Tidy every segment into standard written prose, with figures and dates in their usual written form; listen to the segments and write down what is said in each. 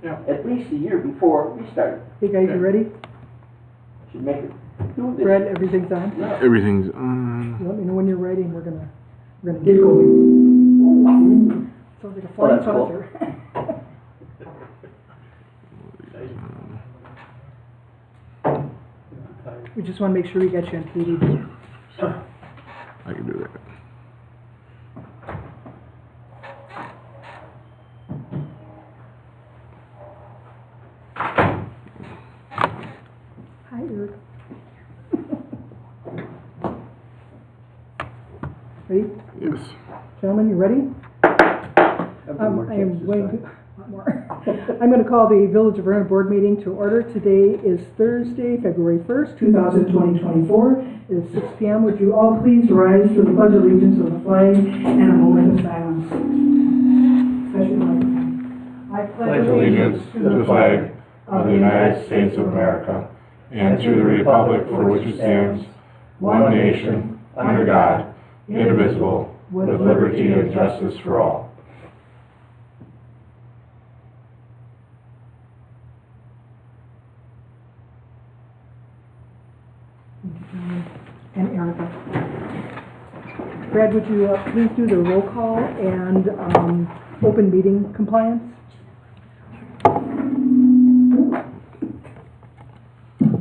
at least a year before we start. Hey guys, you ready? Should make it do this. Brad, everything's on? Yeah. Everything's on. Let me know when you're ready and we're gonna get going. Sounds like a flying that's cool. saucer. We just wanna make sure we got you on TV. I can do that. Hi, Eric. Ready? Yes. Gentlemen, you ready? I am going to, I'm going to call the Village of Vernon Board meeting to order. Today is Thursday, February 1st, 2024. It is 6 p.m. Would you all please rise for the pledge of allegiance of the flag and a moment of silence? Especially the microphone. I Pledge allegiance to the flag of the United States of America and to the republic for which it stands, one nation, under God, indivisible, with liberty and justice for all. And Erica. Brad, would you please do the roll call and open meeting compliance?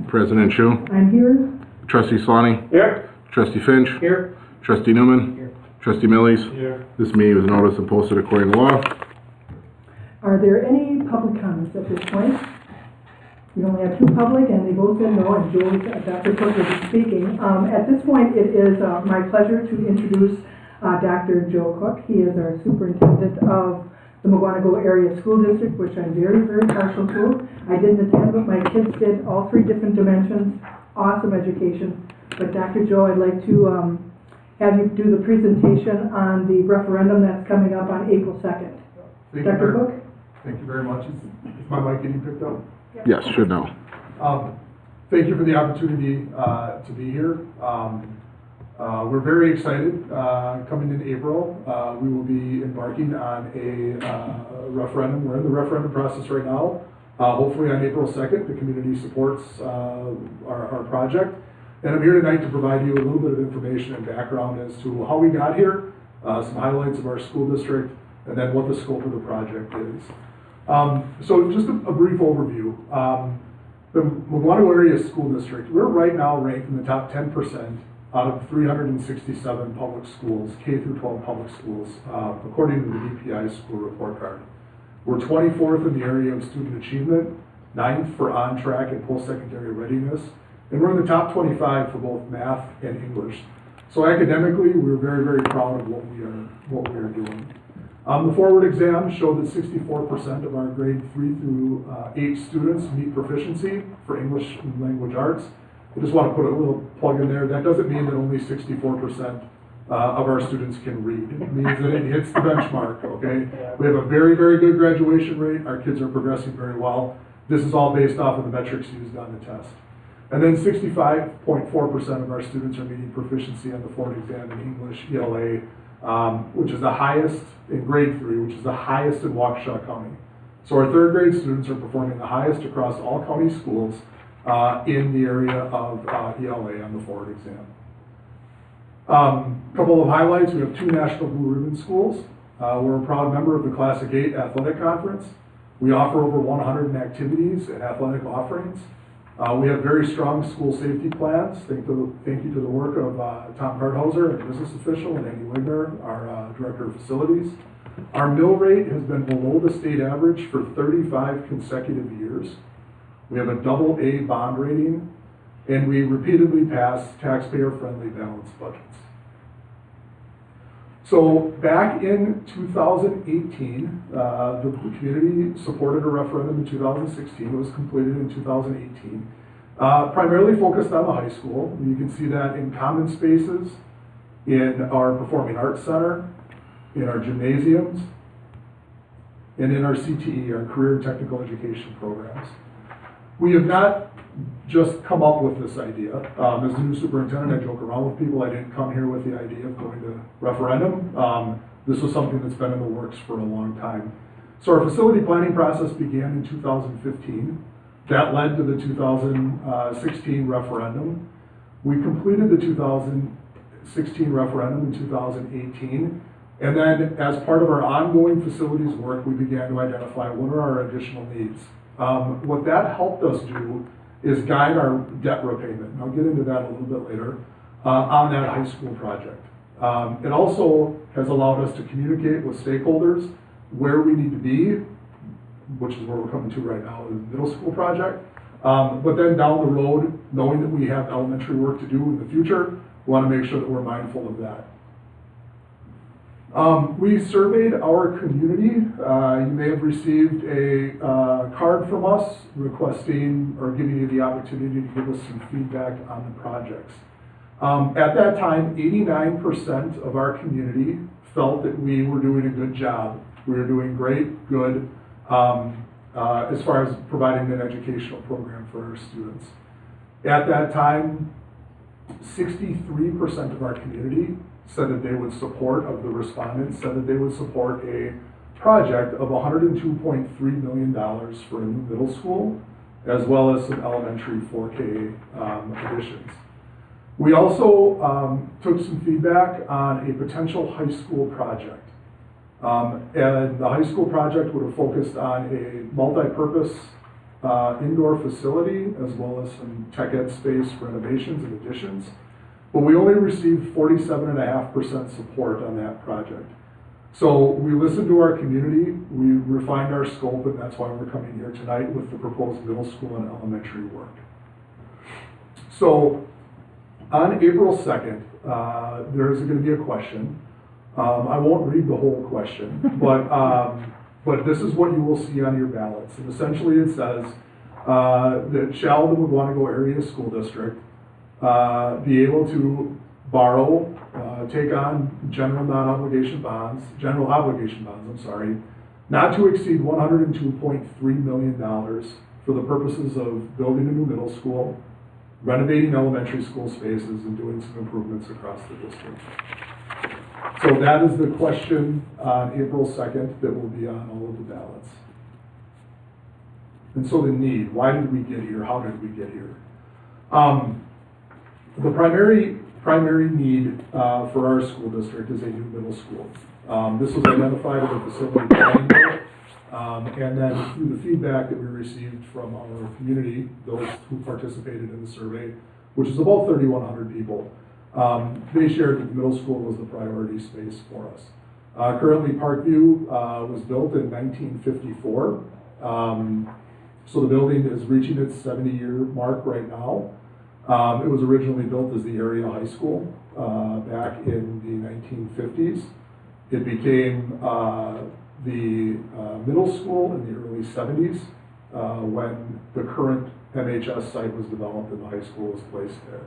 President Chu, I'm here. Trustee Slaney, Here. Trustee Finch, Here. Trustee Newman, Here. Trustee Millies. Here. This meeting was noticed and posted according to law. Are there any public comments at this point? We only have two public, and they both said no, and Dr. Cook will be speaking. At this point, it is my pleasure to introduce Dr. Joe Cook. He is our superintendent of the Mugwanago Area School District, which I'm very, very partial to. I didn't attend, but my kids did all three different dimensions. Awesome education. But Dr. Joe, I'd like to have you do the presentation on the referendum that's coming up on April 2nd. Dr. Cook? Thank you very much. Is my mic getting picked up? Yes, should know. Thank you for the opportunity to be here. We're very excited. Coming in April, we will be embarking on a referendum. We're in the referendum process right now. Hopefully on April 2nd, the community supports our project. And I'm here tonight to provide you a little bit of information and background as to how we got here, some highlights of our school district, and then what the scope of the project is. So just a brief overview. The Mugwanago Area School District, we're right now ranked in the top 10% out of 367 public schools, K through 12 public schools, according to the DPI school report card. We're 24th in the area of student achievement, 9th for on-track and post-secondary readiness, and we're in the top 25 for both math and English. So academically, we're very, very proud of what we are doing. The forward exam showed that 64% of our grade 3 through 8 students meet proficiency for English and language arts. I just want to put a little plug in there. That doesn't mean that only 64% of our students can read. It means that it hits the benchmark, okay? We have a very, very good graduation rate. Our kids are progressing very well. This is all based off of the metrics used on the test. And then 65.4% of our students are meeting proficiency on the forward exam in English, ELA, which is the highest in grade 3, which is the highest in Waukesha County. So our third grade students are performing the highest across all county schools in the area of ELA on the forward exam. Couple of highlights, we have 2 National Blue Ribbon schools. We're a proud member of the Classic 8 Athletic Conference. We offer over 100 activities and athletic offerings. We have very strong school safety plans. Thank you to the work of Tom Karthauser, a business official, and Andy Wigner, our Director of Facilities. Our mill rate has been below the state average for 35 consecutive years. We have a AA bond rating, and we repeatedly pass taxpayer-friendly balanced budgets. So back in 2018, the community supported a referendum in 2016. It was completed in 2018. Primarily focused on the high school. You can see that in common spaces, in our Performing Arts Center, in our gymnasiums, and in our CTE, our Career and Technical Education programs. We have not just come up with this idea. As the new superintendent, I joke around with people. I didn't come here with the idea of going to referendum. This was something that's been in the works for a long time. So our facility planning process began in 2015. That led to the 2016 referendum. We completed the 2016 referendum in 2018. And then as part of our ongoing facilities work, we began to identify what are our additional needs. What that helped us do is guide our debt repayment, and I'll get into that a little bit later, on that high school project. It also has allowed us to communicate with stakeholders where we need to be, which is where we're coming to right now, the middle school project. But then down the road, knowing that we have elementary work to do in the future, we want to make sure that we're mindful of that. We surveyed our community. You may have received a card from us requesting or giving you the opportunity to give us some feedback on the projects. At that time, 89% of our community felt that we were doing a good job. We were doing great, good, as far as providing an educational program for our students. At that time, 63% of our community said that they would support, of the respondents, said that they would support a project of $102.3 million for a new middle school, as well as some elementary 4K additions. We also took some feedback on a potential high school project. And the high school project would have focused on a multi-purpose indoor facility, as well as some tech ed space renovations and additions. But we only received 47.5% support on that project. So we listened to our community, we refined our scope, and that's why we're coming here tonight with the proposed middle school and elementary work. So on April 2nd, there is going to be a question. I won't read the whole question, but this is what you will see on your ballots. And essentially it says that shall the Mugwanago Area School District be able to borrow, take on general obligation bonds, not to exceed $102.3 million for the purposes of building a new middle school, renovating elementary school spaces, and doing some improvements across the district. So that is the question on April 2nd that will be on all of the ballots. And so the need, why did we get here? How did we get here? The primary need for our school district is a new middle school. This was identified in the facility planning board, and then through the feedback that we received from our community, those who participated in the survey, which is about 3,100 people, they shared that the middle school was the priority space for us. Currently, Parkview was built in 1954, so the building is reaching its 70-year mark right now. It was originally built as the area high school back in the 1950s. It became the middle school in the early 70s when the current MHS site was developed and the high school was placed there.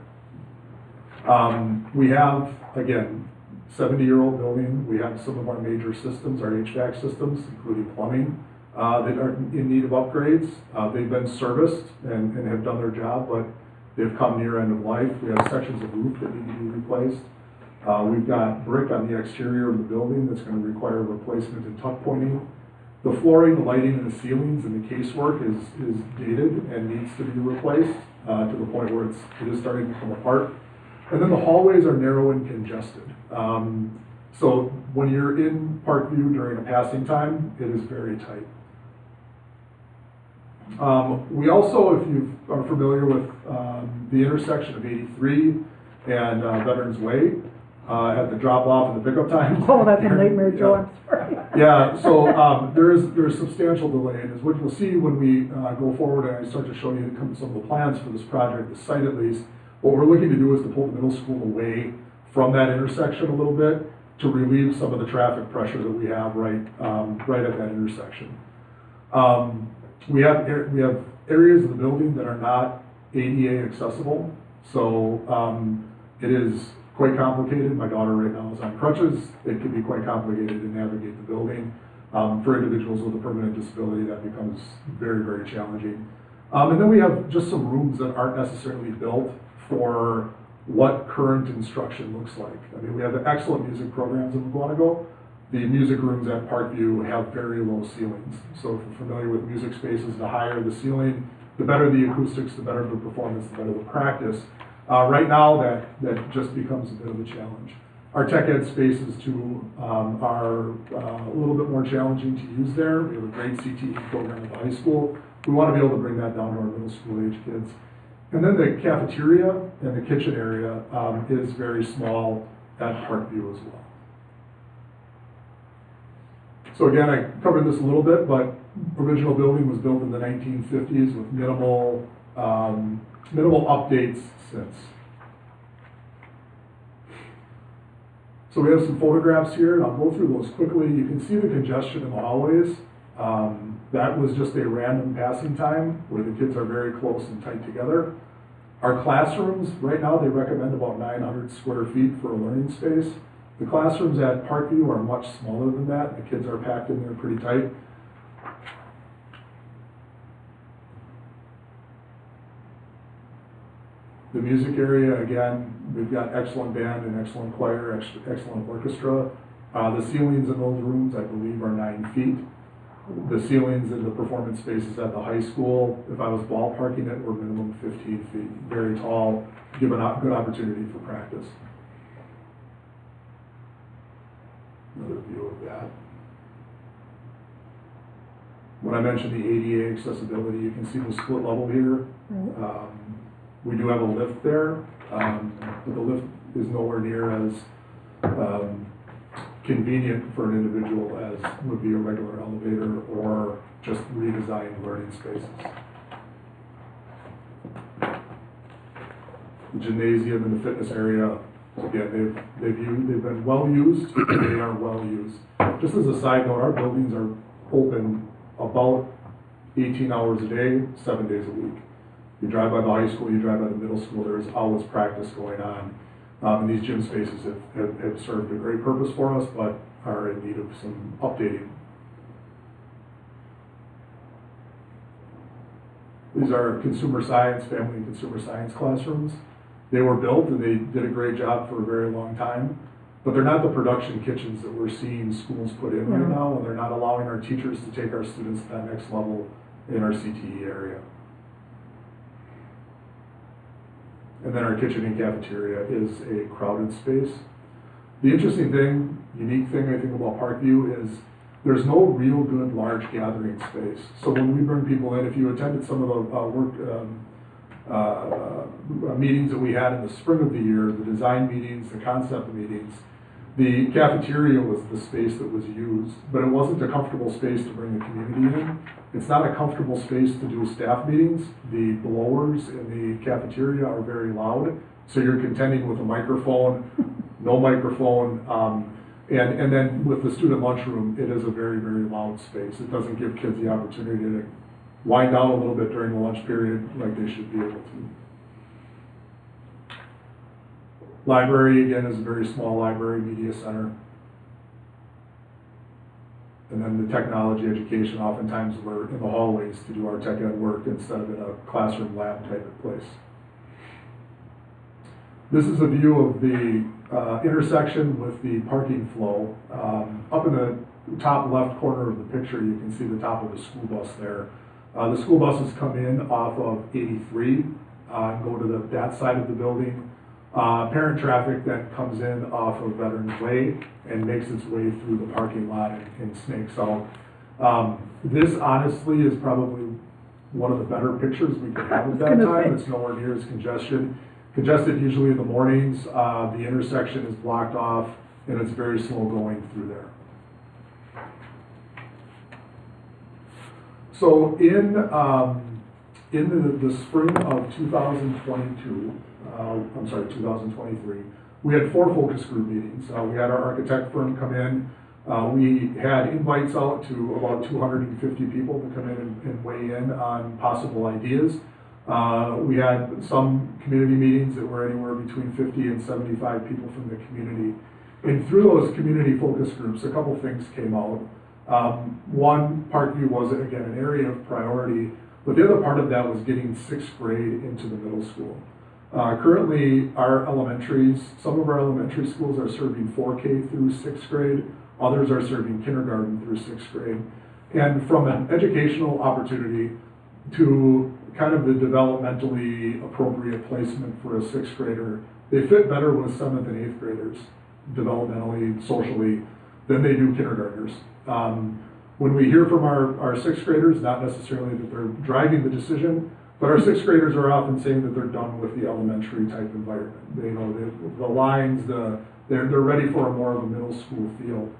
We have, again, 70-year-old building. We have some of our major systems, our HVAC systems, including plumbing, that are in need of upgrades. They've been serviced and have done their job, but they've come near end of life. We have sections of roof that need to be replaced. We've got brick on the exterior of the building that's going to require replacement and tuck pointing. The flooring, the lighting, and the ceilings and the casework is dated and needs to be replaced to the point where it is starting to come apart. And then the hallways are narrow and congested. So when you're in Parkview during a passing time, it is very tight. We also, if you are familiar with the intersection of 83 and Veterans Way, at the drop-off and the pickup time. Oh, that's a nightmare, Joe, I'm sorry. Yeah, so there's substantial delay, and as what you'll see when we go forward and I start to show you some of the plans for this project, the site at least, what we're looking to do is to pull the middle school away from that intersection a little bit to relieve some of the traffic pressure that we have right at that intersection. We have areas of the building that are not ADA accessible, so it is quite complicated. My daughter right now is on crutches. It can be quite complicated to navigate the building. For individuals with a permanent disability, that becomes very, very challenging. And then we have just some rooms that aren't necessarily built for what current instruction looks like. I mean, we have excellent music programs in Mugwanago, The music rooms at Parkview have very low ceilings. So if you're familiar with music spaces, the higher the ceiling, the better the acoustics, the better the performance, the better the practice. Right now, that just becomes a bit of a challenge. Our tech ed spaces too are a little bit more challenging to use there. We have a great CTE program at the high school. We want to be able to bring that down to our middle school age kids. And then the cafeteria and the kitchen area is very small at Parkview as well. So again, I covered this a little bit, but original building was built in the 1950s with minimal updates since. So we have some photographs here, and I'll go through those quickly. You can see the congestion in the hallways. That was just a random passing time where the kids are very close and tight together. Our classrooms, right now they recommend about 900 square feet for a learning space. The classrooms at Parkview are much smaller than that. The kids are packed in there pretty tight. The music area, again, we've got excellent band and excellent choir, excellent orchestra. The ceilings in those rooms, I believe, are 9 feet. The ceilings in the performance spaces at the high school, if I was ballparking it, were minimum 15 feet. Very tall, give a good opportunity for practice. Another view of that. When I mentioned the ADA accessibility, you can see the split level here. We do have a lift there, but the lift is nowhere near as convenient for an individual as would be a regular elevator or just redesigned learning spaces. The gymnasium and the fitness area, again, they've been well used. They are well used. Just as a side note, our buildings are open about 18 hours a day, 7 days a week. You drive by the high school, you drive by the middle school, there is always practice going on. And these gym spaces have served a great purpose for us, but are in need of some updating. These are consumer science, family and consumer science classrooms. They were built and they did a great job for a very long time, but they're not the production kitchens that we're seeing schools put in right now, and they're not allowing our teachers to take our students to that next level in our CTE area. And then our kitchen and cafeteria is a crowded space. The interesting thing, unique thing I think about Parkview is there's no real good large gathering space. So when we bring people in, if you attended some of the meetings that we had in the spring of the year, the design meetings, the concept meetings, the cafeteria was the space that was used, but it wasn't a comfortable space to bring the community in. It's not a comfortable space to do staff meetings. The blowers in the cafeteria are very loud, so you're contending with a microphone, no microphone, and then with the student lunchroom, it is a very, very loud space. It doesn't give kids the opportunity to wind down a little bit during the lunch period like they should be able to. Library, again, is a very small library, media center. And then the technology education, oftentimes we're in the hallways to do our tech ed work instead of in a classroom lab type of place. This is a view of the intersection with the parking flow. Up in the top left corner of the picture, you can see the top of the school bus there. The school buses come in off of 83 and go to that side of the building. Parent traffic that comes in off of Veterans Way and makes its way through the parking lot and snakes out. This honestly is probably one of the better pictures we could have at that time. It's nowhere near as congested usually in the mornings. The intersection is blocked off and it's very slow going through there. So in the spring of 2023, we had 4 focus group meetings. We had our architect firm come in. We had invites out to about 250 people to come in and weigh in on possible ideas. We had some community meetings that were anywhere between 50 and 75 people from the community. And through those community focus groups, a couple things came out. One, Parkview was, again, an area of priority, but the other part of that was getting 6th grade into the middle school. Currently, some of our elementary schools are serving 4K through 6th grade, others are serving kindergarten through 6th grade. And from an educational opportunity to kind of the developmentally appropriate placement for a 6th grader, they fit better with 7th and 8th graders, developmentally, socially, than they do kindergartners. When we hear from our 6th graders, not necessarily that they're driving the decision, but our 6th graders are often saying that they're done with the elementary type environment. They know the lines, they're ready for a more of a middle school feel.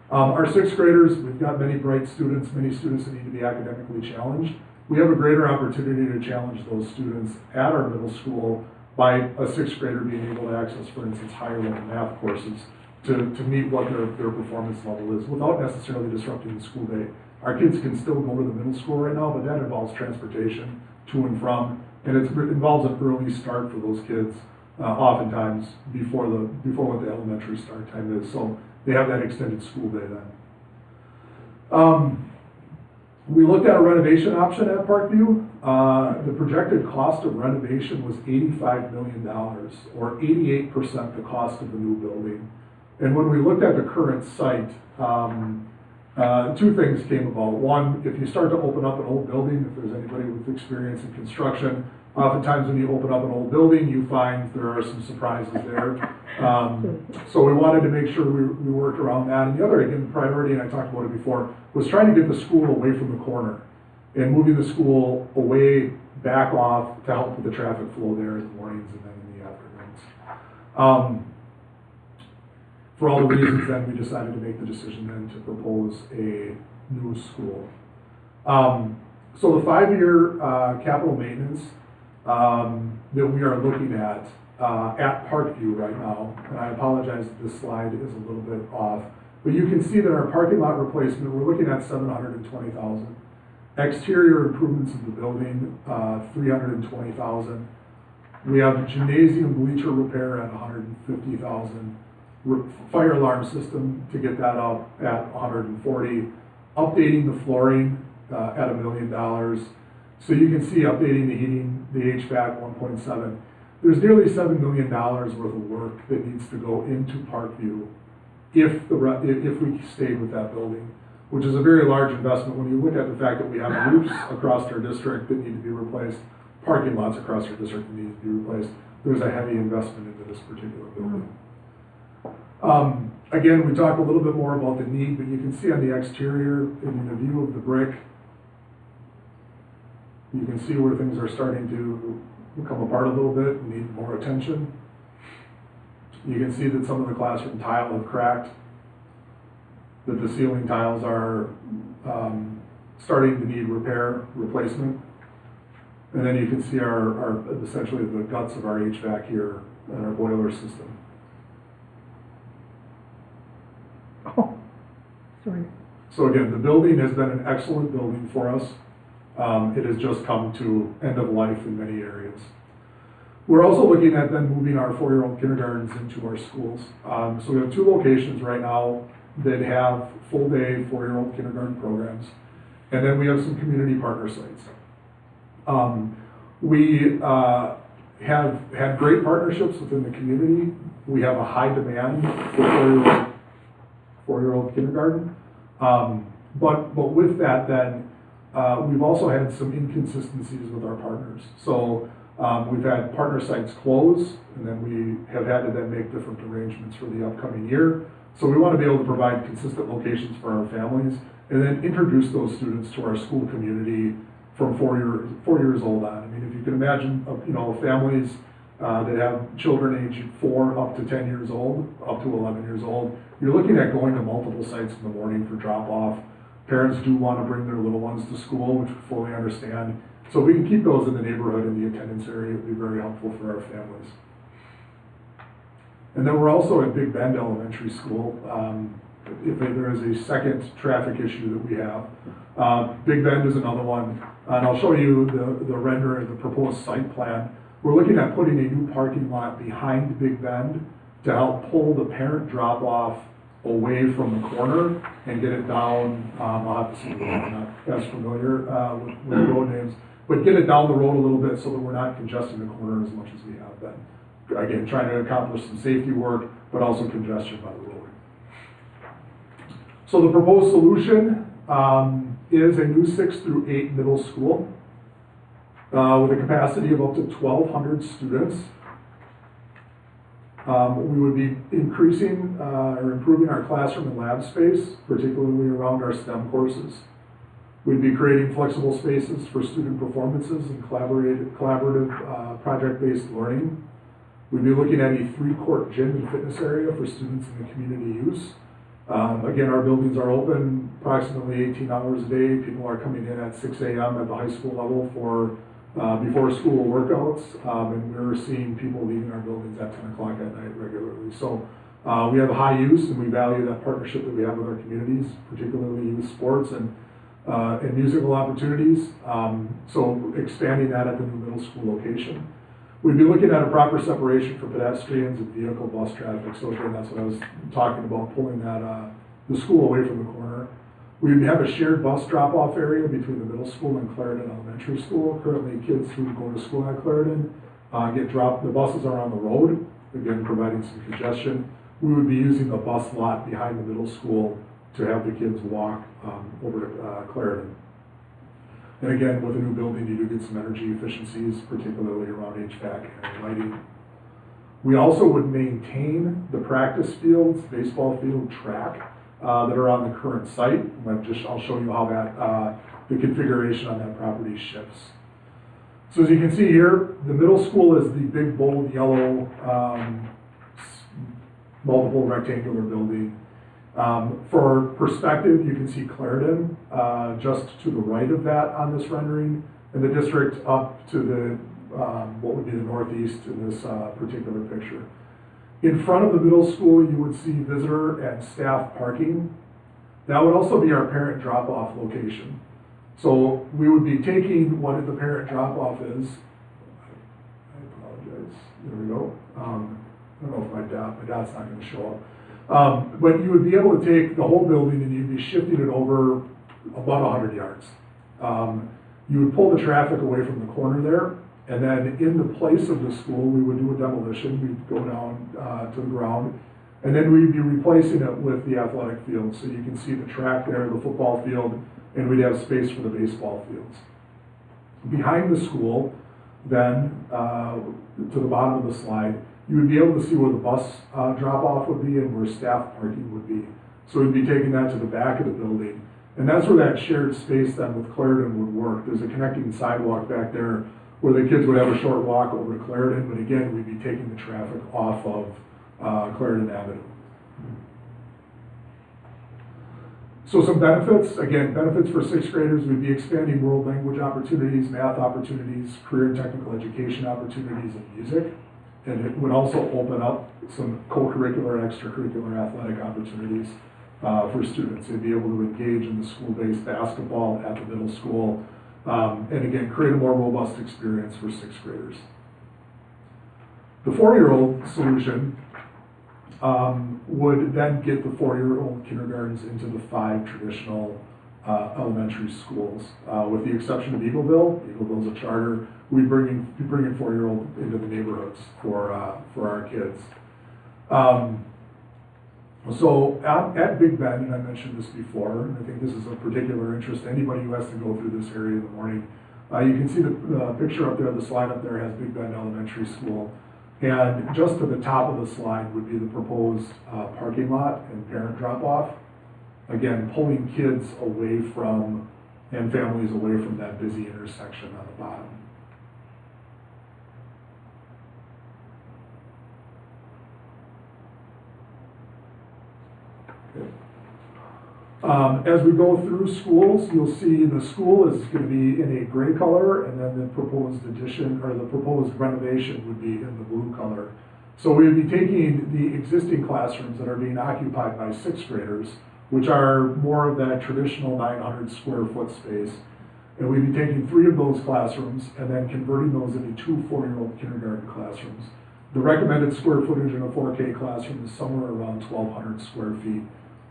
Our 6th graders, we've got many bright students, many students that need to be academically challenged. We have a greater opportunity to challenge those students at our middle school by a 6th grader being able to access, for instance, higher level math courses to meet what their performance level is without necessarily disrupting the school day. Our kids can still go to the middle school right now, but that involves transportation to and from, and it involves an early start for those kids, oftentimes before what the elementary start time is. So they have that extended school day then. We looked at a renovation option at Parkview. The projected cost of renovation was $85 million, or 88% the cost of the new building. And when we looked at the current site, two things came about. One, if you start to open up an old building, if there's anybody with experience in construction, oftentimes when you open up an old building, you find there are some surprises there. So we wanted to make sure we worked around that. And the other, again, priority, and I talked about it before, was trying to get the school away from the corner and moving the school away, back off to help with the traffic flow there in the mornings and then in the afternoons. For all the reasons, then we decided to make the decision then to propose a new school. So the 5-year capital maintenance that we are looking at Parkview right now, and I apologize that this slide is a little bit off, but you can see that our parking lot replacement, we're looking at $720,000. Exterior improvements of the building, $320,000. We have gymnasium bleacher repair at $150,000. Fire alarm system to get that up at $140,000. Updating the flooring at $1 million. So you can see updating the heating, the HVAC, 1.7. There's nearly $7 million worth of work that needs to go into Parkview if we stayed with that building, which is a very large investment when you look at the fact that we have roofs across our district that need to be replaced, parking lots across our district that need to be replaced. There's a heavy investment into this particular building. Again, we talked a little bit more about the need, but you can see on the exterior, in the view of the brick, you can see where things are starting to come apart a little bit and need more attention. You can see that some of the classroom tile have cracked, that the ceiling tiles are starting to need replacement. And then you can see our essentially the guts of our HVAC here and our boiler system. Oh, sorry. So again, the building has been an excellent building for us. It has just come to end of life in many areas. We're also looking at then moving our 4-year-old kindergartens into our schools. So we have 2 locations right now that have full-day 4-year-old kindergarten programs. And then we have some community partner sites. We have had great partnerships within the community. We have a high demand for 4-year-old kindergarten. But with that then, we've also had some inconsistencies with our partners. So we've had partner sites close, and then we have had to then make different arrangements for the upcoming year. So we want to be able to provide consistent locations for our families, and then introduce those students to our school community from 4 years old on. I mean, if you can imagine, families that have children aged 4 up to 10 years old, up to 11 years old, you're looking at going to multiple sites in the morning for drop-off. Parents do want to bring their little ones to school, which we fully understand. So we can keep those in the neighborhood, in the attendance area. It would be very helpful for our families. And then we're also at Big Bend Elementary School. If there is a second traffic issue that we have. Big Bend is another one. And I'll show you the render of the proposed site plan. We're looking at putting a new parking lot behind Big Bend to help pull the parent drop-off away from the corner and get it down. I'll have to see, I'm not as familiar with road names. but get it down the road a little bit so that we're not congesting the corner as much as we have been. Again, trying to accomplish some safety work, but also congestion by the road. So the proposed solution is a new 6 through 8 middle school with a capacity of up to 1,200 students. We would be increasing or improving our classroom and lab space, particularly around our STEM courses. We'd be creating flexible spaces for student performances and collaborative project-based learning. We'd be looking at a 3-court gym and fitness area for students in the community use. Again, our buildings are open approximately 18 hours a day. People are coming in at 6 a.m. at the high school level for before school workouts, and we're seeing people leaving our buildings at 10 o'clock at night regularly. So we have a high use, and we value that partnership that we have with our communities, particularly youth sports and musical opportunities. So expanding that at the new middle school location. We'd be looking at a proper separation for pedestrians and vehicle bus traffic. So again, that's what I was talking about, pulling that the school away from the corner. We have a shared bus drop-off area between the middle school and Clarendon Elementary School. Currently, kids who go to school at Clarendon get dropped. The buses are on the road, again providing some congestion. We would be using the bus lot behind the middle school to have the kids walk over to Clarendon. And again, with a new building, you do get some energy efficiencies, particularly around HVAC and lighting. We also would maintain the practice fields, baseball field, track that are on the current site. I'll show you how that the configuration on that property shifts. So as you can see here, the middle school is the big, bold, yellow, multiple rectangular building. For perspective, you can see Clarendon just to the right of that on this rendering, and the district up to the what would be the northeast in this particular picture. In front of the middle school, you would see visitor and staff parking. That would also be our parent drop-off location. So we would be taking what the parent drop-off is. I apologize. There we go. I don't know if my dot's not going to show up. But you would be able to take the whole building and you'd be shifting it over about 100 yards. You would pull the traffic away from the corner there, and then in the place of the school, we would do a demolition. We'd go down to the ground, and then we'd be replacing it with the athletic field. So you can see the track there, the football field, and we'd have space for the baseball fields. Behind the school, then, to the bottom of the slide, you would be able to see where the bus drop-off would be and where staff parking would be. So we'd be taking that to the back of the building. And that's where that shared space then with Clarendon would work. There's a connecting sidewalk back there where the kids would have a short walk over to Clarendon, but again, we'd be taking the traffic off of Clarendon Avenue. So some benefits, again, benefits for 6th graders, we'd be expanding world language opportunities, math opportunities, career and technical education opportunities, and music. And it would also open up some co-curricular and extracurricular athletic opportunities for students. They'd be able to engage in the school-based basketball at the middle school, and again, create a more robust experience for 6th graders. The 4-year-old solution would then get the 4-year-old kindergartens into the 5 traditional elementary schools, with the exception of Eagleville. Eagleville's a charter. We'd be bringing 4-year-old into the neighborhoods for our kids. So at Big Bend, and I mentioned this before, and I think this is of particular interest to anybody who has to go through this area in the morning. You can see the picture up there, the slide up there has Big Bend Elementary School. And just to the top of the slide would be the proposed parking lot and parent drop-off. Again, pulling kids away from, and families away from that busy intersection on the bottom. As we go through schools, you'll see the school is going to be in a gray color, and then the proposed addition or the proposed renovation would be in the blue color. So we would be taking the existing classrooms that are being occupied by 6th graders, which are more of that traditional 900 square foot space, and we'd be taking 3 of those classrooms and then converting those into 2 4-year-old kindergarten classrooms. The recommended square footage in a 4K classroom is somewhere around 1,200 square feet.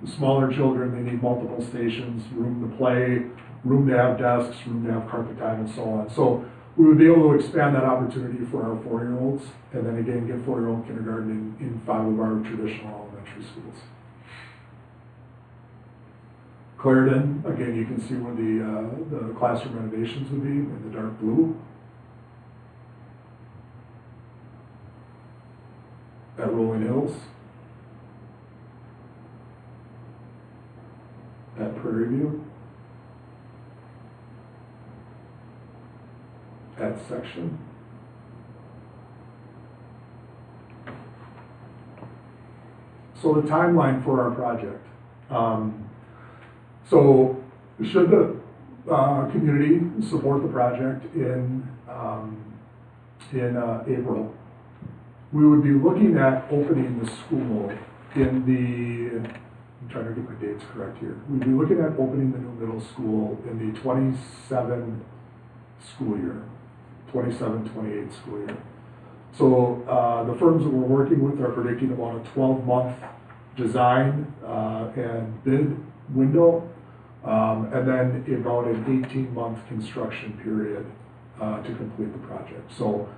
Smaller children, they need multiple stations, room to play, room to have desks, room to have carpet time, and so on. So we would be able to expand that opportunity for our 4-year-olds, and then again, get 4-year-old kindergarten in 5 of our traditional elementary schools. Clarendon, again, you can see where the classroom renovations would be in the dark blue. At Rolling Hills. At Prairie View. At Section. So the timeline for our project. So should the community support the project in April, we would be looking at opening the school in the, I'm trying to get my dates correct here. We'd be looking at opening the new middle school in the 27 school year, 27-28 school year. So the firms that we're working with are predicting about a 12-month design and bid window, and then about an 18-month construction period to complete the project. So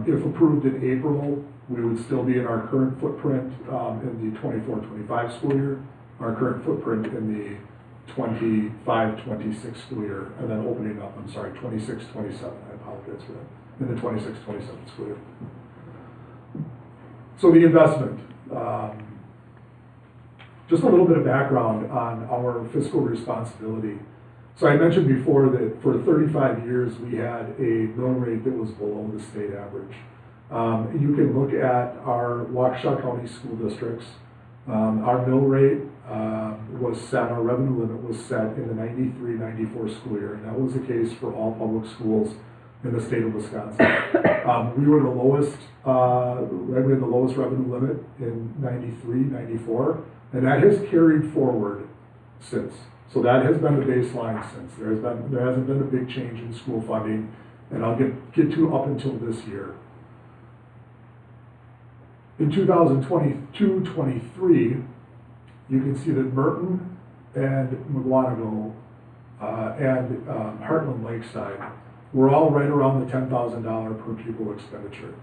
if approved in April, we would still be in our current footprint in the 24-25 school year, our current footprint in the 25-26 school year, and then opening up, 26-27, I apologize for that, in the 26-27 school year. So the investment, just a little bit of background on our fiscal responsibility. So I mentioned before that for 35 years we had a mill rate that was below the state average. You can look at our Waukesha County school districts. Our mill rate was set, our revenue limit was set in the 93-94 school year, and that was the case for all public schools in the state of Wisconsin. We were the lowest, we had the lowest revenue limit in 93-94, and that has carried forward since. So that has been the baseline since. There hasn't been a big change in school funding, and I'll get to up until this year. In 2022-23, you can see that Merton and McGuanago and Heartland Lakeside were all right around the $10,000 per pupil expenditure.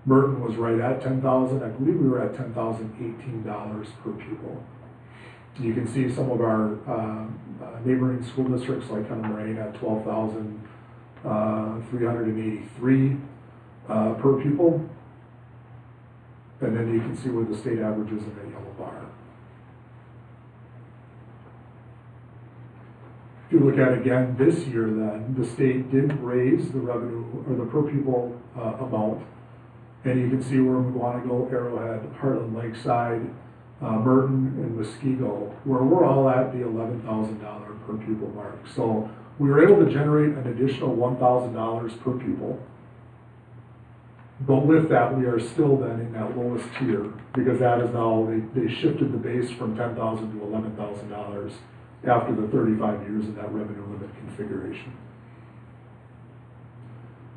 Merton was right at $10,000. I believe we were at $10,018 per pupil. You can see some of our neighboring school districts like Moraine at $12,383 per pupil. And then you can see where the state average is in that yellow bar. If you look at again this year then, the state did raise the revenue or the per pupil amount. And you can see where McGuanago, Arrowhead, Heartland Lakeside, Merton, and Muskego, where we're all at the $11,000 per pupil mark. So we were able to generate an additional $1,000 per pupil. But with that, we are still then in that lowest tier, because that is now, they shifted the base from $10,000 to $11,000 after the 35 years of that revenue limit configuration.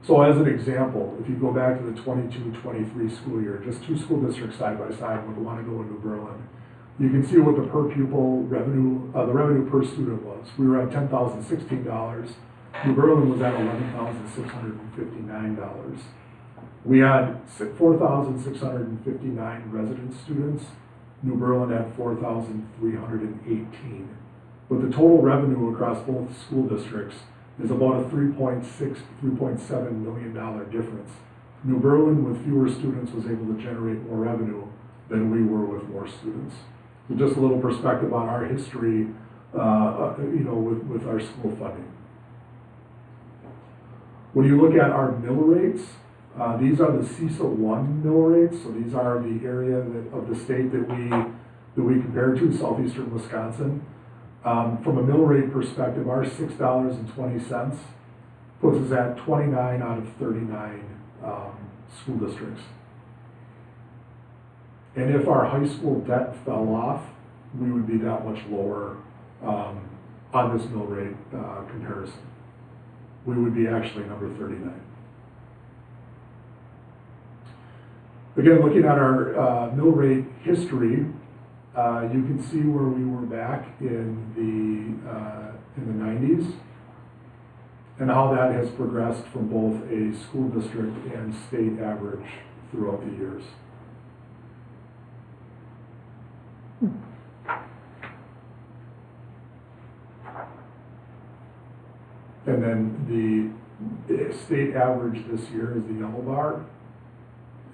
So as an example, if you go back to the 22-23 school year, just two school districts side by side, McGuanago and New Berlin, you can see what the per pupil revenue, the revenue per student was. We were at $10,016. New Berlin was at $11,659. We had 4,659 resident students. New Berlin had 4,318. But the total revenue across both school districts is about a $3.7 million difference. New Berlin, with fewer students, was able to generate more revenue than we were with more students. So just a little perspective on our history, with our school funding. When you look at our mill rates, these are the CISA 1 mill rates. So these are the area of the state that we compare to, southeastern Wisconsin. From a mill rate perspective, our $6.20 puts us at 29 out of 39 school districts. And if our high school debt fell off, we would be that much lower on this mill rate comparison. We would be actually number 39. Again, looking at our mill rate history, you can see where we were back in the 90s and how that has progressed from both a school district and state average throughout the years. And then the state average this year is the yellow bar,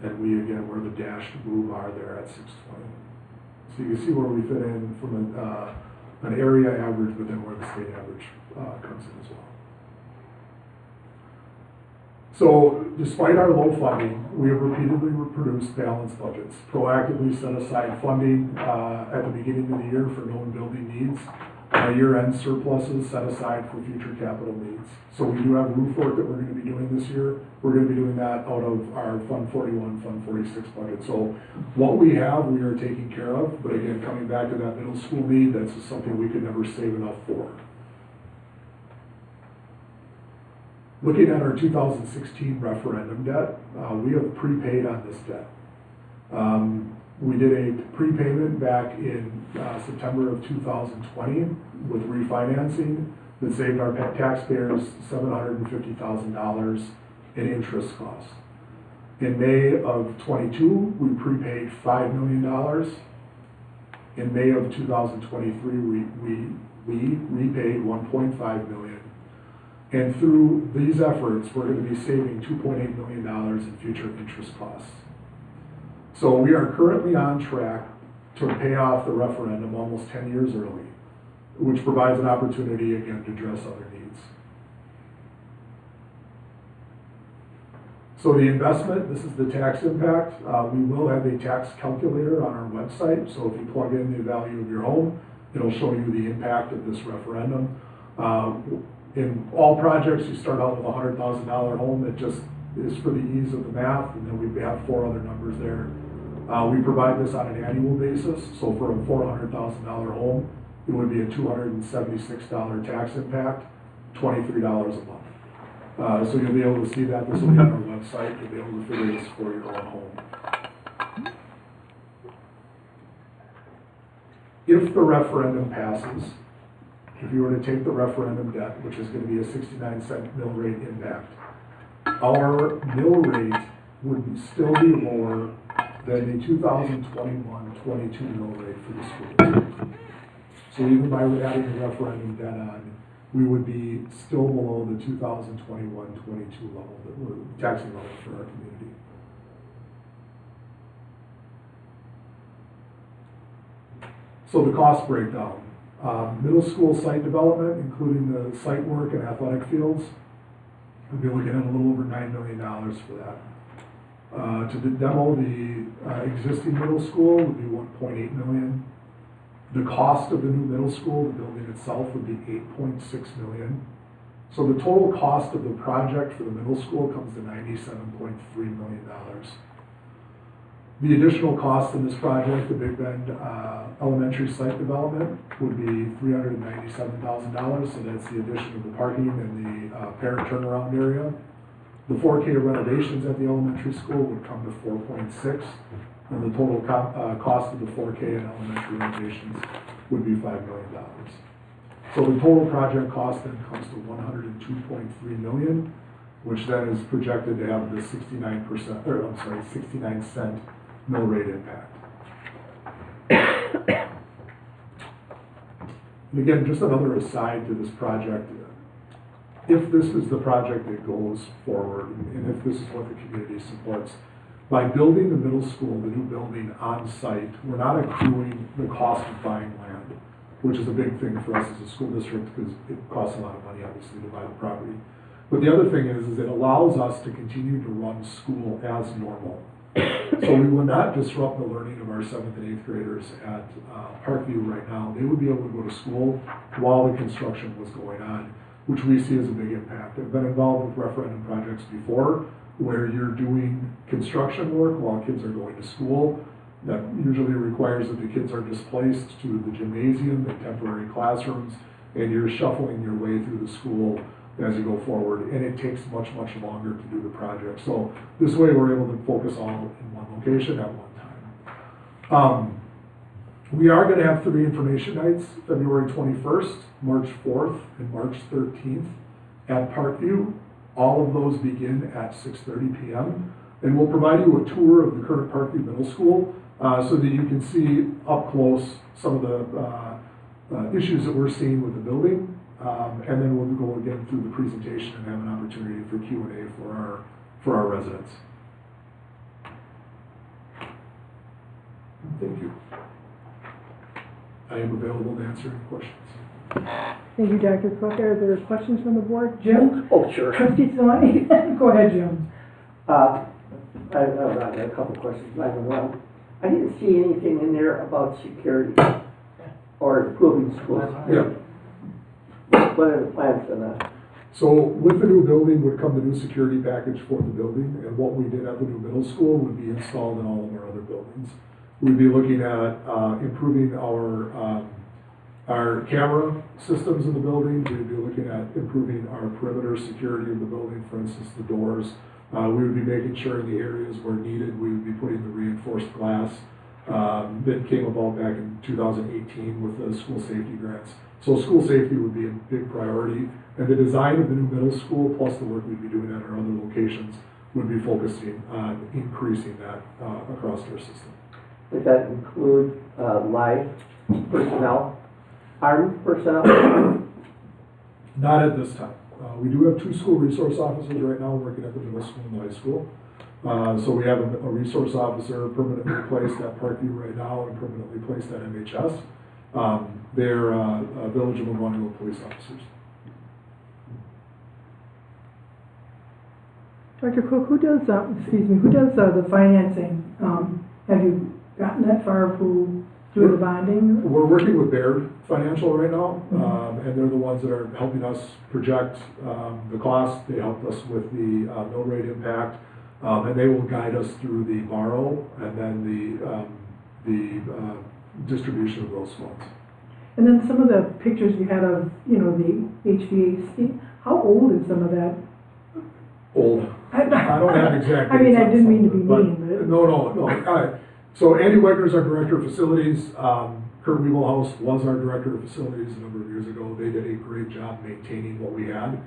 and we again, we're the dashed blue bar there at 620. So you can see where we fit in from an area average, but then where the state average comes in as well. So despite our low funding, we have repeatedly produced balanced budgets, proactively set aside funding at the beginning of the year for known building needs. Our year-end surpluses set aside for future capital needs. So we do have roof work that we're going to be doing this year. We're going to be doing that out of our Fund 41, Fund 46 budget. So what we have, we are taking care of. But again, coming back to that middle school need, that's just something we could never save enough for. Looking at our 2016 referendum debt, we have prepaid on this debt. We did a prepayment back in September of 2020 with refinancing that saved our taxpayers $750,000 in interest costs. In May of 22, we prepaid $5 million. In May of 2023, we repaid $1.5 million. And through these efforts, we're going to be saving $2.8 million in future interest costs. So we are currently on track to pay off the referendum almost 10 years early, which provides an opportunity again to address other needs. So the investment, this is the tax impact. We will have a tax calculator on our website. So if you plug in the value of your home, it'll show you the impact of this referendum. In all projects, you start out with a $100,000 home. It just is for the ease of the math, and then we have 4 other numbers there. We provide this on an annual basis, so for a $400,000 home, it would be a $276 tax impact, $23 a month. So you'll be able to see that. This will be on our website. You'll be able to figure this for your own home. If the referendum passes, if you were to take the referendum debt, which is going to be a 69-cent mill rate impact, our mill rate would still be lower than the 2021-22 mill rate for the schools. So even by adding the referendum debt on, we would be still below the 2021-22 level, the taxing level for our community. So the cost breakdown. Middle school site development, including the site work and athletic fields, we'll be looking at a little over $9 million for that. To demo the existing middle school would be $1.8 million. The cost of the new middle school, the building itself, would be $8.6 million. So the total cost of the project for the middle school comes to $97.3 million. The additional cost in this project, the Big Bend elementary site development, would be $397,000. So that's the addition of the parking and the parent turnaround area. The 4K renovations at the elementary school would come to 4.6, and the total cost of the 4K and elementary renovations would be $5 million. So the total project cost then comes to $102.3 million, which then is projected to have the 69-cent mill rate impact. And again, just another aside to this project. If this is the project that goes forward, and if this is what the community supports, by building the middle school, the new building on site, we're not accruing the cost of buying land, which is a big thing for us as a school district because it costs a lot of money, obviously, to buy the property. But the other thing is it allows us to continue to run school as normal. So we will not disrupt the learning of our 7th and 8th graders at Parkview right now. They would be able to go to school while the construction was going on, which we see as a big impact. I've been involved with referendum projects before where you're doing construction work while kids are going to school. That usually requires that the kids are displaced to the gymnasium and temporary classrooms, and you're shuffling your way through the school as you go forward, and it takes much, much longer to do the project. So this way we're able to focus all in one location at one time. We are going to have 3 information nights, February 21st, March 4th, and March 13th at Parkview. All of those begin at 6:30 p.m. And we'll provide you a tour of the current Parkview Middle School so that you can see up close some of the issues that we're seeing with the building. And then we'll go again through the presentation and have an opportunity for Q&A for our residents. Thank you. I am available to answer any questions. Thank you, Dr. Cook. Are there questions from the board? Jim? Oh, sure. Trustee Solani? Go ahead, Jim. I have a couple questions. I didn't see anything in there about security or improving schools. Yeah. What are the plans for that? So with the new building would come the new security package for the building, and what we did at the new middle school would be installed in all of our other buildings. We'd be looking at improving our camera systems in the building. We'd be looking at improving our perimeter security of the building, for instance, the doors. We would be making sure in the areas where needed, we would be putting the reinforced glass that came about back in 2018 with the school safety grants. So school safety would be a big priority, and the design of the new middle school, plus the work we'd be doing at our other locations, would be focusing on increasing that across our system. Does that include live personnel, armed personnel? Not at this time. We do have 2 school resource officers right now working at the middle school and high school. So we have a resource officer permanently placed at Parkview right now and permanently placed at MHS. They're Village of Memorial police officers. Dr. Cook, who does the financing? Have you gotten that far who do the bonding? We're working with Baird Financial right now, and they're the ones that are helping us project the cost. They helped us with the mill rate impact, and they will guide us through the borrow and then the distribution of those funds. And then some of the pictures you had of, the HVAC, how old is some of that? Old. I don't have exact I mean, I dates didn't on mean to some be of it, mean, but. No. So Andy Wegner is our director of facilities. Kurt Wiebelhaus was our director of facilities a number of years ago. They did a great job maintaining what we had.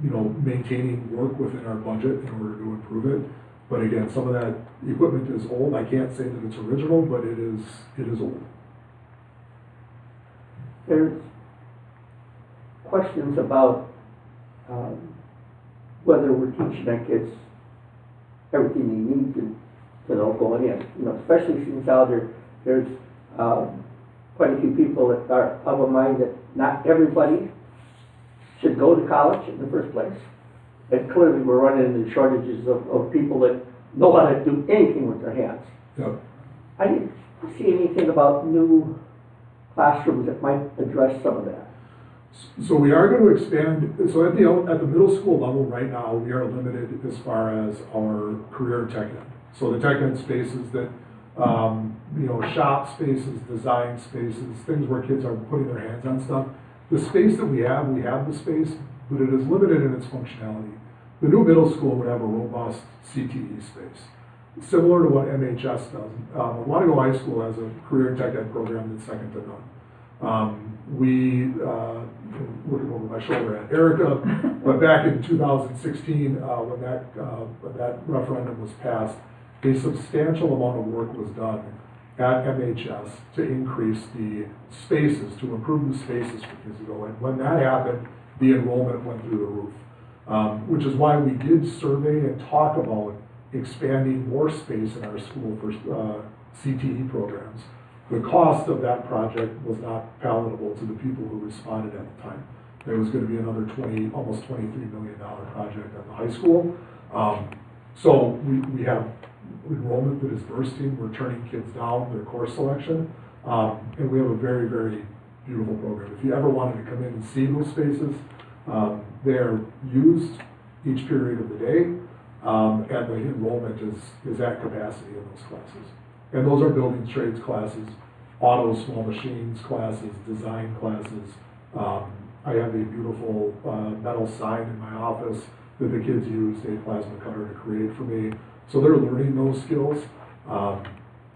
Maintaining work within our budget in order to improve it. But again, some of that equipment is old. I can't say that it's original, but it is old. There's questions about whether we're teaching our kids everything they need to know going in. Especially since out there's quite a few people that are of a mind that not everybody should go to college in the first place. And clearly we're running into shortages of people that know how to do anything with their hands. Yep. I didn't see anything about new classrooms that might address some of that. So we are going to expand. So at the middle school level right now, we are limited as far as our career tech ed. So the tech ed spaces that, shop spaces, design spaces, things where kids are putting their hands on stuff. The space that we have the space, but it is limited in its functionality. The new middle school would have a robust CTE space, similar to what MHS does. Wannego High School has a career tech ed program that's second to none. Looking over my shoulder at Erica, but back in 2016, when that referendum was passed, a substantial amount of work was done at MHS to increase the spaces, to improve the spaces for kids to go in. When that happened, the enrollment went through the roof, which is why we did survey and talk about expanding more space in our school for CTE programs. The cost of that project was not palatable to the people who responded at the time. It was going to be another almost $23 million project at the high school. So we have enrollment that is bursting. We're turning kids down their course selection. And we have a very, very beautiful program. If you ever wanted to come in and see those spaces, they're used each period of the day, and the enrollment is at capacity in those classes. And those are building trades classes, auto, small machines classes, design classes. I have a beautiful metal sign in my office that the kids use a plasma cutter to create for me. So they're learning those skills.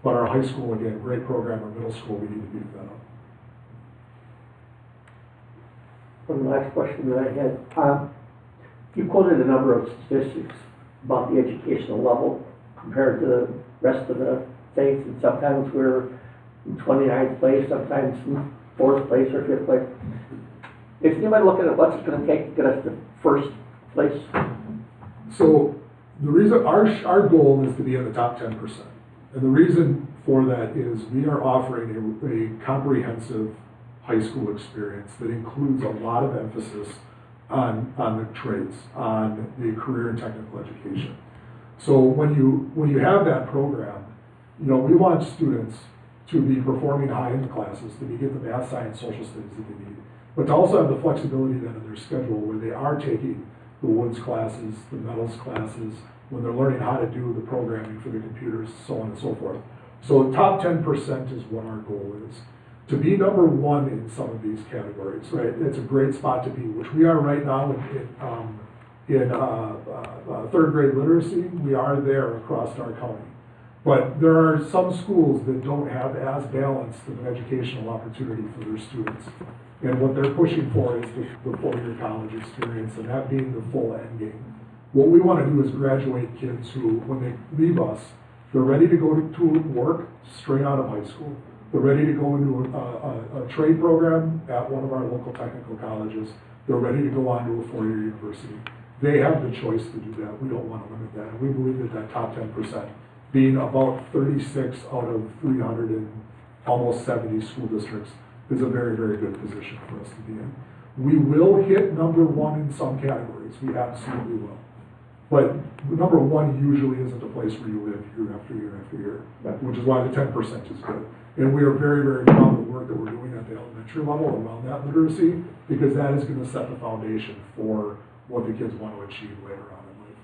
But our high school, again, great program, our middle school, we need to beef that up. One last question that I had. You quoted a number of statistics about the educational level compared to the rest of the states, and sometimes we're in 29th place, sometimes 4th place or 5th place. Is anybody looking at what's it going to take to get us to first place? So the reason, our goal is to be in the top 10%. And the reason for that is we are offering a comprehensive high school experience that includes a lot of emphasis on the trades, on the career and technical education. So when you have that program, you know, we want students to be performing high in the classes, to get the math, science, social studies that they need, but to also have the flexibility then in their schedule where they are taking the Woods classes, the metals classes, when they're learning how to do the programming for the computers, so on and so forth. So top 10% is what our goal is. To be number one in some of these categories, right? It's a great spot to be, which we are right now in third grade literacy. We are there across our county. But there are some schools that don't have as balanced of an educational opportunity for their students. And what they're pushing for is the four-year college experience, and that being the full end game. What we want to do is graduate kids who, when they leave us, they're ready to go to work straight out of high school. They're ready to go into a trade program at one of our local technical colleges. They're ready to go on to a four-year university. They have the choice to do that. We don't want to limit that. And we believe that that top 10%, being about 36 out of 300 and almost 70 school districts, is a very, very good position for us to be in. We will hit number one in some categories. We absolutely will. But number one usually isn't a place where you live year after year after year, which is why the 10% is good. And we are very, very proud of the work that we're doing at the elementary level around that literacy, because that is going to set the foundation for what the kids want to achieve later on in life.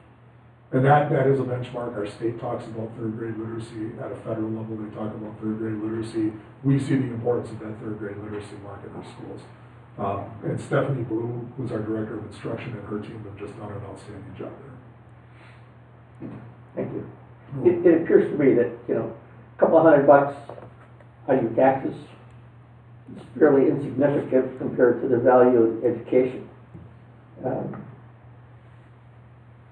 And that is a benchmark. Our state talks about third grade literacy. At a federal level, they talk about third grade literacy. We see the importance of that third grade literacy mark in our schools. And Stephanie Blue, who's our director of instruction, and her team have just done an outstanding job there. Thank you. It appears to me that, you know, a couple of $100 on your taxes is fairly insignificant compared to the value of education.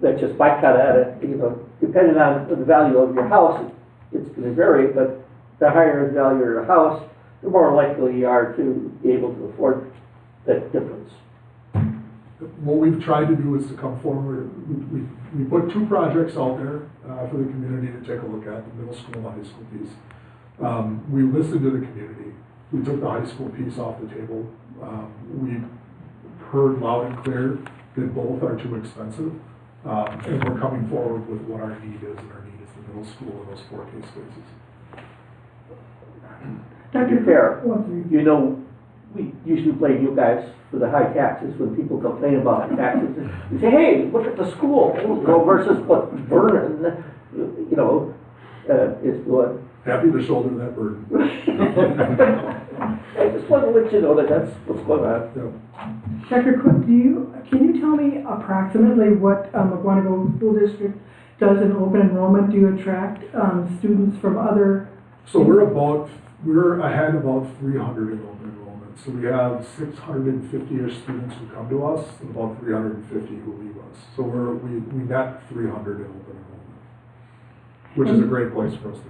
That's just my cut at it. You know, depending on the value of your house, it's going to vary, but the higher the value of your house, the more likely you are to be able to afford that difference. What we've tried to do is to come forward. We put two projects out there for the community to take a look at, the middle school and the high school piece. We listened to the community. We took the high school piece off the table. We heard loud and clear that both are too expensive. And we're coming forward with what our need is, and our need is the middle school and those 4K spaces. Dr. Fair, you know, we usually blame you guys for the high taxes when people complain about taxes. You say, hey, look at the school, you know, versus what Vernon, you know, is doing. Happy to shoulder that burden. I just want to let you know that that's what's going on. Yeah. Dr. Cook, can you tell me approximately what McGuanago School District does in open enrollment? Do you attract students from other? So we're ahead about 300 in open enrollment. So we have 650-ish students who come to us, and about 350 who leave us. So we net 300 in open enrollment, which is a great place for us to be.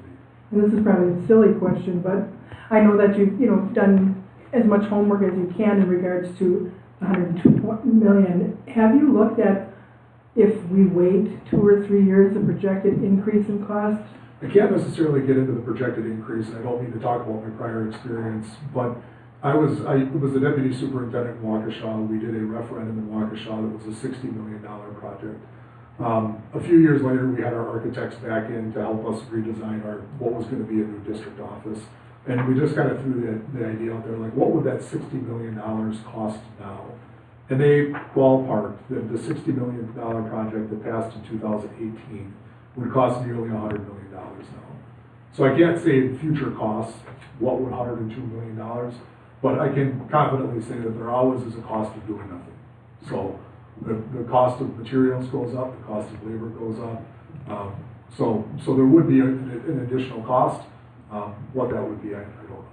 And this is probably a silly question, but I know that you've done as much homework as you can in regards to 102 million. Have you looked at, if we wait 2 or 3 years, the projected increase in cost? I can't necessarily get into the projected increase, and I don't mean to talk about my prior experience, but I was the deputy superintendent in Waukesha. We did a referendum in Waukesha that was a $60 million project. A few years later, we had our architects back in to help us redesign what was going to be a new district office. And we just kind of threw the idea out there, like, what would that $60 million cost now? And they ballparked that the $60 million project that passed in 2018 would cost nearly $100 million now. So I can't say future costs, what would $102 million, but I can confidently say that there always is a cost of doing nothing. So the cost of materials goes up, the cost of labor goes up. So there would be an additional cost, What that would be, I don't know.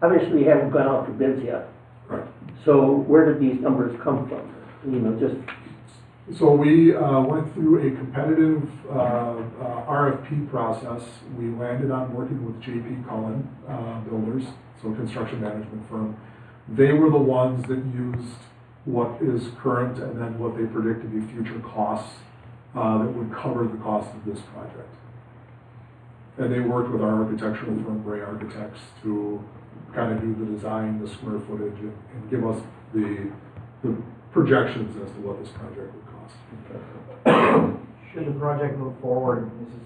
Obviously, you haven't gone out for bids yet. Right. So where did these numbers come from? Just, So we went through a competitive RFP process. We landed on working with J.P. Cullen Builders, so a construction management firm. They were the ones that used what is current and then what they predict to be future costs that would cover the cost of this project. And they worked with our architectural firm, Bray Architects, to kind of do the design, the square footage, and give us the projections as to what this project would cost. Should the project move forward, this is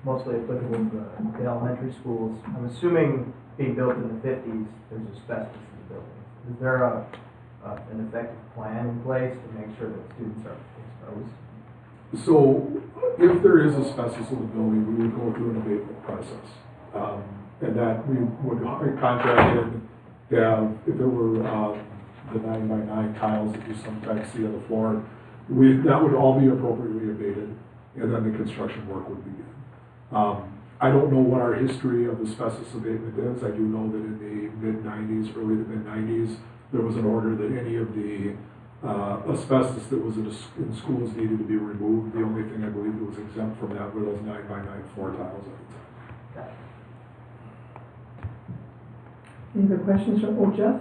mostly applicable to the elementary schools, I'm assuming being built in the 50s, there's asbestos in the building. Is there an effective plan in place to make sure that students are exposed? So if there is asbestos in the building, we would go through an abatement process. And that we would contract in, if there were the 9x9 tiles that you sometimes see on the floor, that would all be appropriately abated, and then the construction work would begin. I don't know what our history of asbestos abatement is. I do know that in the mid-90s, early to mid-90s, there was an order that any of the asbestos that was in schools needed to be removed. The only thing I believe that was exempt from that were those 9x9 floor tiles at the time. Any other questions from Jeff?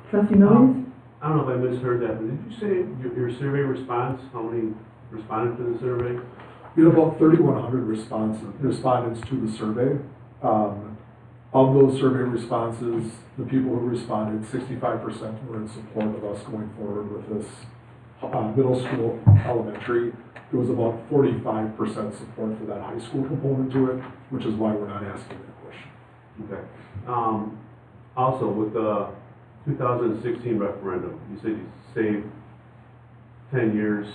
Trustee Millies? I don't know if I misheard that, but did you say your survey response, how many responded to the survey? We had about 3,100 respondents to the survey. Of those survey responses, the people who responded, 65% were in support of us going forward with this middle school, elementary. There was about 45% support for that high school component to it, which is why we're not asking that question. Okay. Also, with the 2016 referendum, you said you saved 10 years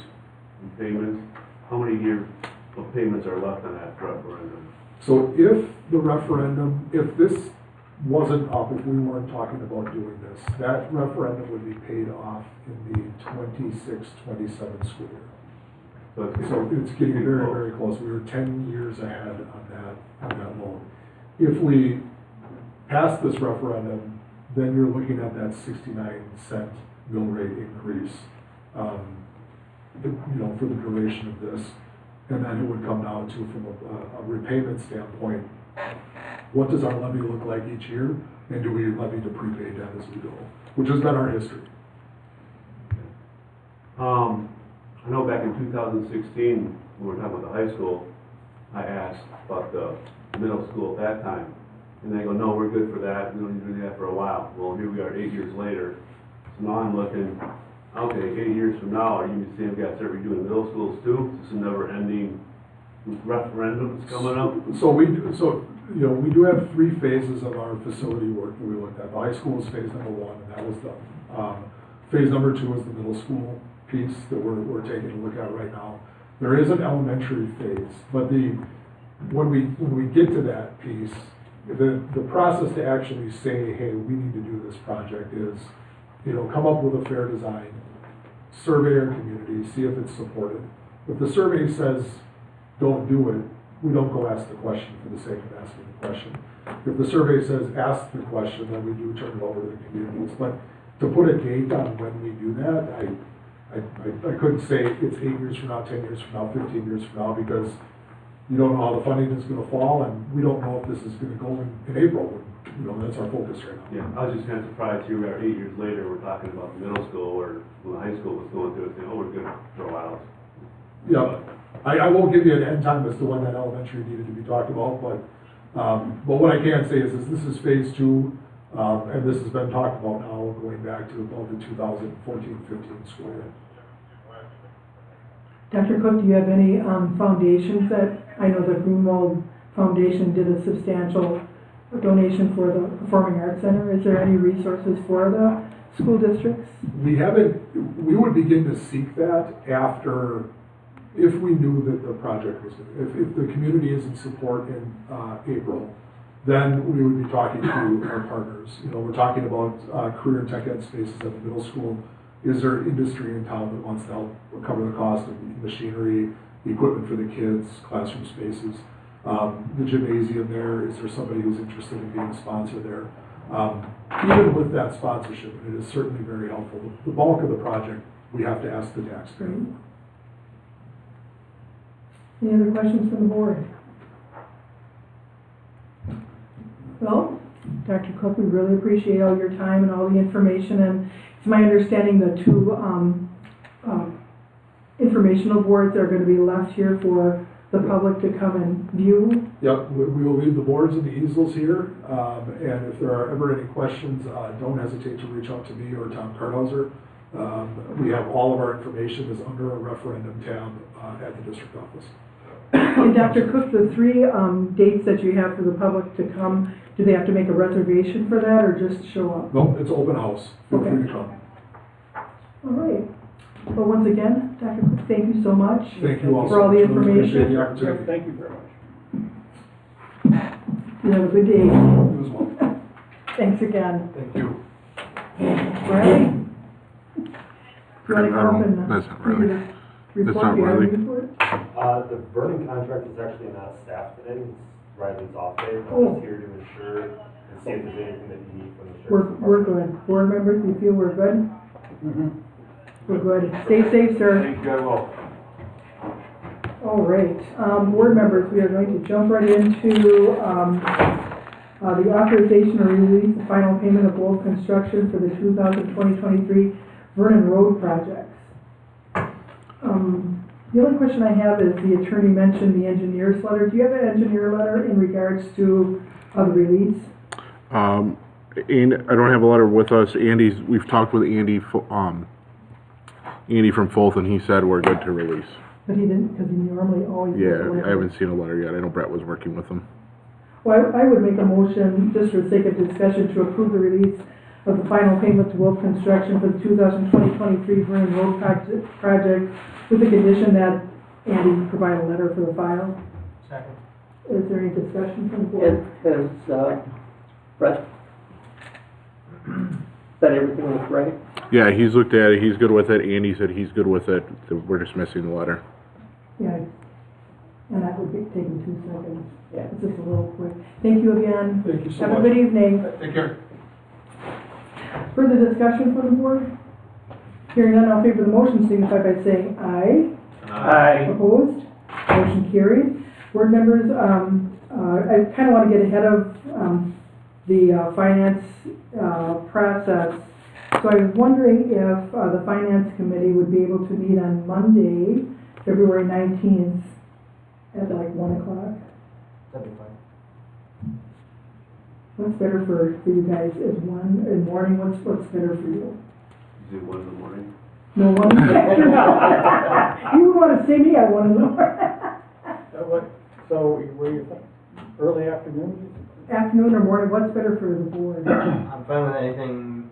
in payments. How many years of payments are left on that referendum? So if the referendum, if this wasn't up, if we weren't talking about doing this, that referendum would be paid off in the 26-27 school year. So it's getting very, very close. We were 10 years ahead on that loan. If we pass this referendum, then you're looking at that 69-cent mill rate increase, for the duration of this. And then it would come down to, from a repayment standpoint, what does our levy look like each year? And do we levy to prepaid debt as we go? Which has been our history. I know back in 2016, when we were talking about the high school, I asked about the middle school at that time. And they go, no, we're good for that. We don't need to do that for a while. Well, here we are 8 years later. So now I'm looking, okay, 8 years from now, are you saying we got to start redoing middle schools too? Is this a never-ending referendum that's coming up? So we do have 3 phases of our facility work that we looked at. The high school is phase number 1, and that was done. Phase number 2 is the middle school piece that we're taking a look at right now. There is an elementary phase, but when we get to that piece, the process to actually say, hey, we need to do this project is, come up with a fair design, survey our community, see if it's supported. If the survey says don't do it, we don't go ask the question for the sake of asking the question. If the survey says ask the question, then we do turn it over to the communities. But to put a date on when we do that, I couldn't say it's 8 years from now, 10 years from now, 15 years from now, because you don't know how the funding is going to fall, and we don't know if this is going to go in April. That's our focus right now. Yeah, I was just kind of surprised here we are 8 years later, we're talking about the middle school, or when the high school was going through it, saying, oh, we're good for a while. Yeah, I won't give you an end time as to when that elementary needed to be talked about, but what I can say is this is phase 2, and this has been talked about now going back to about the 2014-15 school year. Dr. Cook, do you have any foundations that, I know the Greenwald Foundation did a substantial donation for the Performing Arts Center. Is there any resources for the school districts? We would begin to seek that if we knew that the project was, if the community is in support in April, then we would be talking to our partners. We're talking about career and tech ed spaces at the middle school. Is there industry in town that wants to help cover the cost of machinery equipment for the kids, classroom spaces. The gymnasium there, is there somebody who's interested in being a sponsor there? Even with that sponsorship, it is certainly very helpful. The bulk of the project, we have to ask the taxpayer. Great. Any other questions from the board? Well, Dr. Cook, we really appreciate all your time and all the information, and it's my understanding the two informational boards are going to be left here for the public to come and view. Yep, we will leave the boards and the easels here, and if there are ever any questions, don't hesitate to reach out to me or Tom Karthauser. We have all of our information is under a referendum tab at the district office. And Dr. Cook, the three dates that you have for the public to come, do they have to make a reservation for that or just show up? No, it's open house. Feel Okay. free to come. All right. Well, once again, Dr. Cook, thank you so much. Thank you all For all the so much. Really appreciate information. the opportunity. Thank you very much. You have a good day. You as well. Thanks again. Thank you. Right? You want to come up and That's not really- read the that's report? not You have a really- report? The Vernon contract is actually not staffed today, it's Riley's off day, Oh. I'm just here to ensure and see if there's anything that you need from the We're sheriff's department. good. Board members, you feel we're good? Mhm. We're good. Stay safe, sir. Thank you, I will. All right, board members, we are going to jump right into, the authorization or release the final payment of Wolf Construction for the 2023 Vernon Road projects. The only question I have is the attorney mentioned the engineer's letter. Do you have an engineer letter in regards to, the release? And I don't have a letter with us. We've talked with Andy from Fulton. He said we're good to release. But he didn't, because he normally always. gives a Yeah, letter. I haven't seen a letter yet. I know Brett was working with him. Well, I would make a motion, just for the sake of discussion, to approve the release of the final payment to Wolf Construction for the 2023 Vernon Road project with the condition that Andy provide a letter for the file. Second. Is there any discussion from the board? Has Brett said everything was right? Yeah, he's looked at it. He's good with it. Andy said he's good with it. We're just missing the letter. Yeah, and that would be taking 2 seconds. Yeah. It's just a little quick. Thank you again. Thank you so Have much. a good evening. Take care. Further discussion from the board? Hearing none, all in favor of the motion signify by saying aye. Aye. Opposed? Motion carried. Board members, I kind of want to get ahead of the finance process. So I was wondering if the finance committee would be able to meet on Monday, February 19th at like 1 o'clock. That'd be fine. What's better for you guys? Is 1 in the morning? What's better for you? Is it 1 in the morning? No one? You would want to see me at 1 in the morning. So, where you think? Early afternoon? Afternoon or morning, what's better for the board? I'm fine with anything,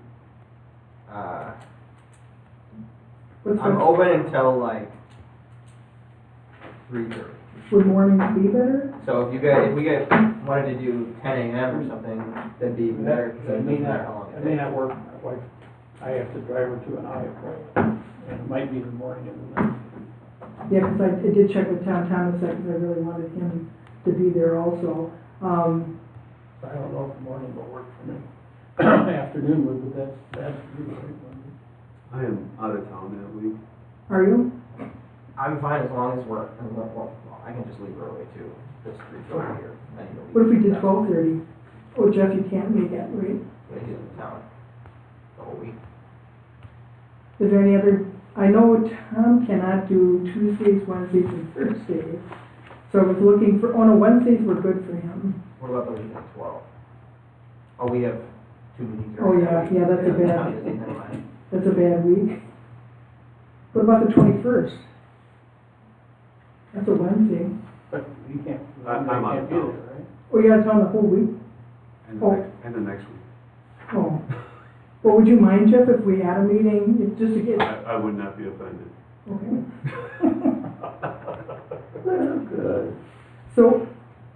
What's I'm better? open until like 3:30. Would mornings be better? So if we wanted to do 10 a.m. or something, that'd be even better, because it doesn't matter how long It it may takes. not work, my wife, I have to drive her to an eye appointment, and it might be in the morning and the night. Yeah, because I did check with Tom Thomas, because I really wanted him to be there also. So I don't know if the morning will work for me. Afternoon would, but that's usually when. I am out of town that week. Are you? I'm fine as long as well, I can just leave early too, just 3:30 here. I need to leave. What if we did 12:30? Oh, Jeff, you can't make it, right? But he's in town the whole week. Is there any other, I know Tom cannot do Tuesdays, Wednesdays, and Thursdays. So I was looking for, oh no, Wednesdays were good for him. What about the week at 12? Oh, we have 2 meetings. Oh, yeah, yeah, that's a bad- Never mind. That's a bad week. What about the 21st? That's a Wednesday. But you can't, I'm you out can't of be there, town. right? Oh, you're out of town the whole week? And Oh. the next week. Oh. Well, would you mind, Jeff, if we had a meeting, just to get, I would not be offended. okay. Good. So,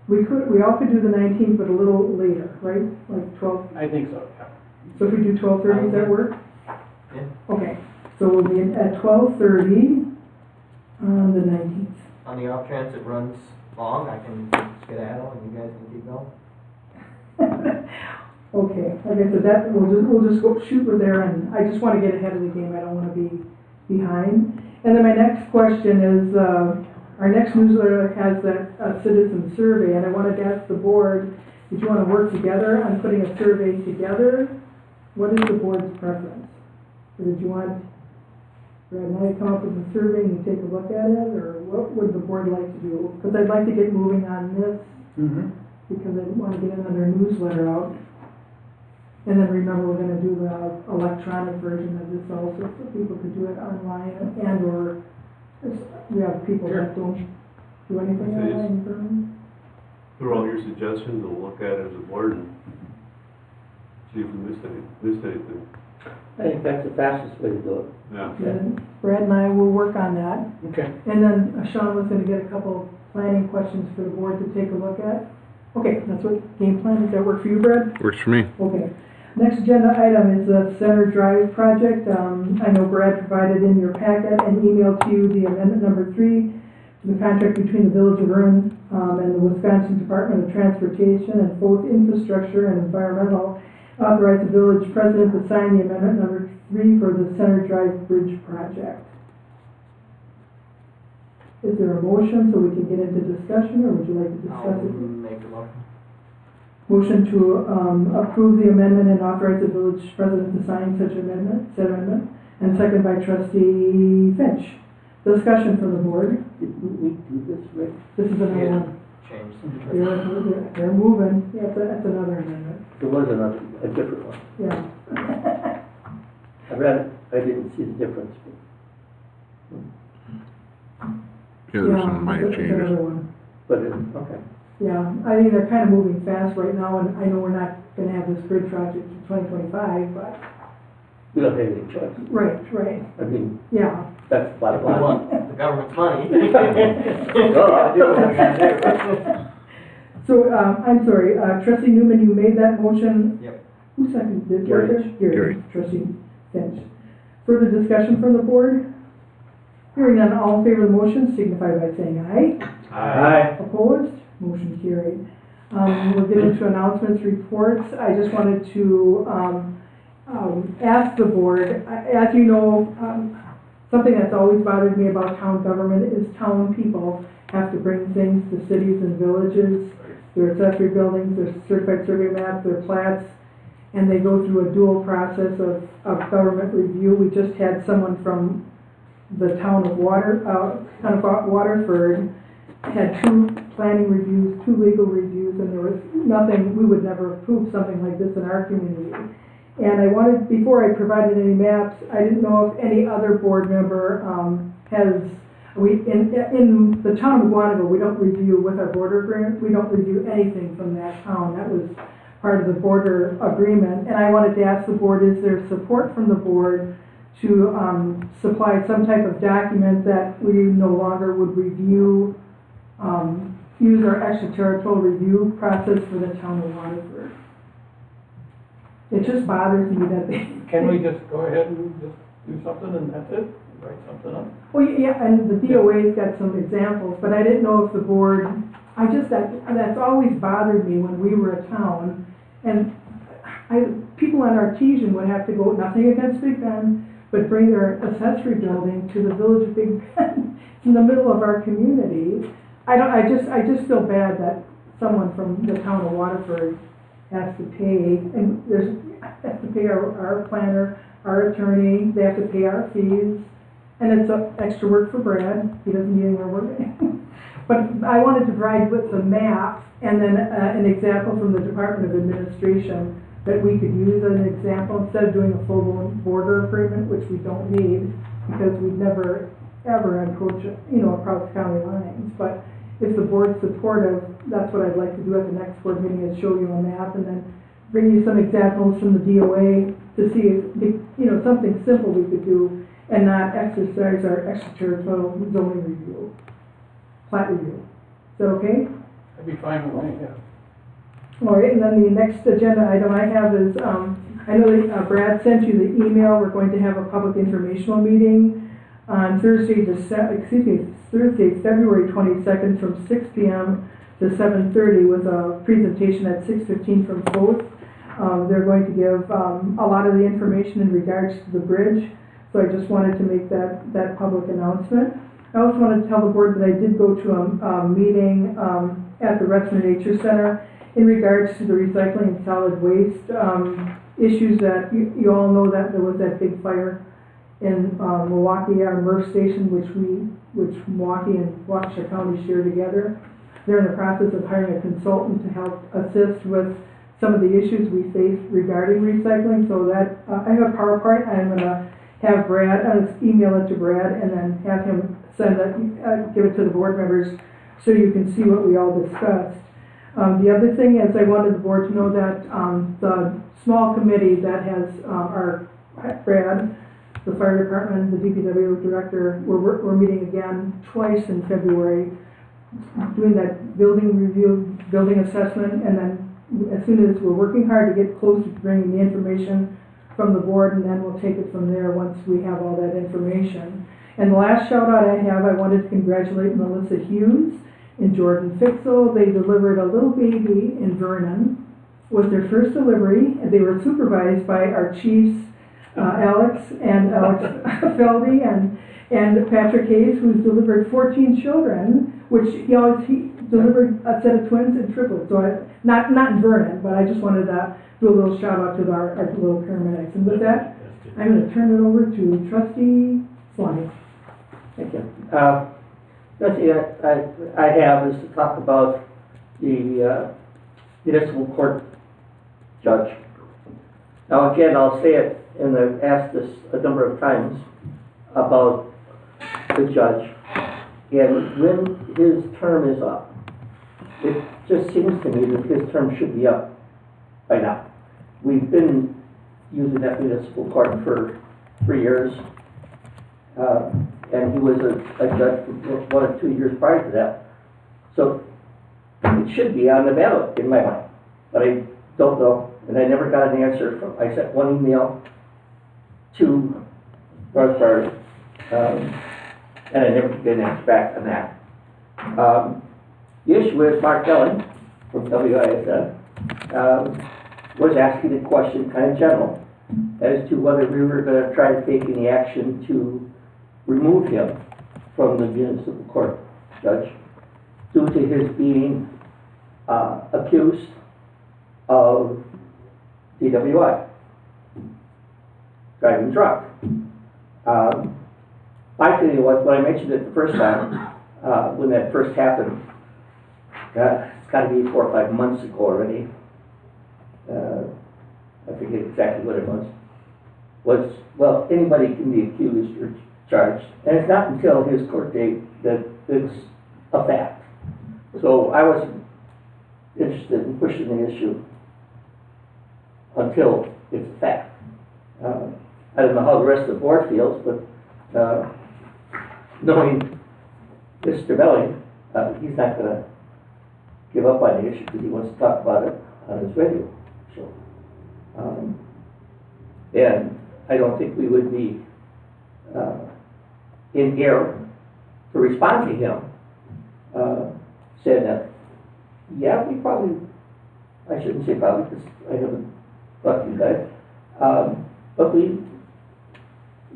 we all could do the 19th, but a little later, right? Like 12, I think so, yeah. so if we do 12:30, does that work? Yeah. Okay, so we'll be at 12:30 on the 19th. on the off chance it runs long, I can skedaddle and you guys can keep going. Okay, like I said, that, we'll just go shoot with there, and I just wanna get ahead of the game, I don't wanna be behind. And then my next question is, our next newsletter has that citizen survey, and I wanted to ask the board, did you wanna work together on putting a survey together? What is the board's preference? Or did you want Brad and I to come up with a survey and you take a look at it, or what would the board like to do? Because I'd like to get moving on this, because I wanna get another newsletter out. And then remember, we're gonna do the electronic version of this also, so people could do it online and or, we have people that don't do anything Yes. online. Vernon. Throw all your suggestions, we'll look at it as a board and see if we missed anything. I think that's the fastest way to do it. Yeah. And Brad and I will work on that. Okay. And then Sean was gonna get a couple planning questions for the board to take a look at. Okay, that's what game plan, does that work for you, Brad? Works for me. Okay. Next agenda item is the Center Drive project. I know Brad provided in your packet and emailed to you the amendment number 3 to the contract between the Village of Vernon and the Wisconsin Department of Transportation and both Infrastructure and Environmental. Authorize the village president to sign the amendment number 3 for the Center Drive Bridge project. Is there a motion so we can get into discussion, or would you like to discuss I'll it? make the motion. Motion to approve the amendment and authorize the village president to sign said amendment, and second by trustee Finch. Discussion from the board. Didn't we do this, Rick? This is another Yeah. one. Change. They're moving. Yeah, that's another amendment. There was another, a different one. Yeah. I read it, I didn't see the difference. Yeah, there's some minor it's changes. another one. But it, okay. Yeah, I think they're kind of moving fast right now, and I know we're not gonna have this bridge project in 2025, but, We don't have any choice. right, I mean, yeah. that's the bottom We line. want the government's money. No, I do what I gotta do. So, I'm sorry, trustee Newman, you made that motion? Yep. Who seconded it? Gary. Gary. Trustee Finch. Further discussion from the board? Hearing none, all in favor of the motion signify by saying aye. Aye. Opposed? Motion carried. We'll get into announcements, reports. I just wanted to, ask the board, as you know, something that's always bothered me about town government is town people have to bring things to cities and villages, their accessory buildings, their certified survey maps, their plats, and they go through a dual process of government review. We just had someone from the town of Waterford, had 2 planning reviews, 2 legal reviews, and there was nothing, we would never approve something like this in our community. And I wanted, before I provided any maps, I didn't know if any other board member in the town of Guanago, we don't review with our border agreement, we don't review anything from that town. That was part of the border agreement. And I wanted to ask the board, is there support from the board to supply some type of document that we no longer would review, use our extraterritorial review process for the town of Waterford? It just bothers me that they... Can we just go ahead and just do something and that's it? Write something up? Well, yeah, and the DOA's got some examples, but I didn't know if the board, that's always bothered me when we were a town, and people on Artesian would have to go, nothing against Big Bend, but bring their accessory building to the village of Big Bend in the middle of our community. I just feel bad that someone from the town of Waterford has to pay, and has to pay our planner, our attorney, they have to pay our fees, and it's extra work for Brad, he doesn't need any more work. But I wanted to provide with the map, and then an example from the Department of Administration that we could use as an example, instead of doing a full-blown border agreement, which we don't need, because we'd never, ever encroach, across county lines. But if the board's supportive, that's what I'd like to do at the next board meeting, is show you a map and then bring you some examples from the DOA to see if, something simple we could do and not exercise our extraterritorial zoning review, plat review. Is that okay? That'd be fine with me, yeah. All right, and then the next agenda item I have is, I know that Brad sent you the email, we're going to have a public informational meeting on Thursday, February 22nd from 6 p.m. to 7:30 with a presentation at 6:15 from both. They're going to give a lot of the information in regards to the bridge, so I just wanted to make that public announcement. I also wanted to tell the board that I did go to a meeting at the Retzner Nature Center in regards to the recycling and solid waste issues that you all know that there was that big fire in Milwaukee, our MRF station, which Milwaukee and Waukesha County share together. They're in the process of hiring a consultant to help assist with some of the issues we face regarding recycling. So that I have a PowerPoint. I'm going to have Brad, email it to Brad, and then have him send it, give it to the board members so you can see what we all discussed. The other thing is I wanted the board to know that the small committee that has our Brad, the fire department, the DPW director, we're meeting again twice in February, doing that building review, building assessment, and then as soon as we're working hard to get closer to bringing the information from the board, and then we'll take it from there once we have all that information. And the last shout out I have, I wanted to congratulate Melissa Hughes and Jordan Fixel. They delivered a little baby in Vernon. Was their first delivery, and they were supervised by our chiefs, Alex Feldy and Patrick Hayes, who's delivered 14 children, which he delivered a set of twins and triplets. So not in Vernon, but I just wanted to do a little shout out to our little paramedics. And with that, I'm going to turn it over to Trustee Swanee. Thank you. Trustee, I have is to talk about the municipal court judge. Now again, I'll say it, and I've asked this a number of times about the judge, and when his term is up, it just seems to me that his term should be up by now. We've been using that municipal court for 3 years, and he was a judge for 1 or 2 years prior to that. So it should be on the ballot in my mind, but I don't know, and I never got an answer from. I sent one email to Northbury, and I never get an answer back on that. The issue is Mark Kelly from WISN was asking a question, kind of general, as to whether we were going to try to take any action to remove him from the municipal court judge due to his being accused of DWI, driving drunk. My feeling was, when I mentioned it the first time, when that first happened, it's got to be 4 or 5 months ago already. I forget exactly what it was, well, anybody can be accused or charged, and it's not until his court date that it's a fact. So I wasn't interested in pushing the issue until it's a fact. I don't know how the rest of the board feels, but knowing Mr. Belling, he's not going to give up on the issue because he wants to talk about it on his radio show. And I don't think we would be in error to respond to him saying that, yeah, we probably, I shouldn't say probably because I haven't talked to you guys, but we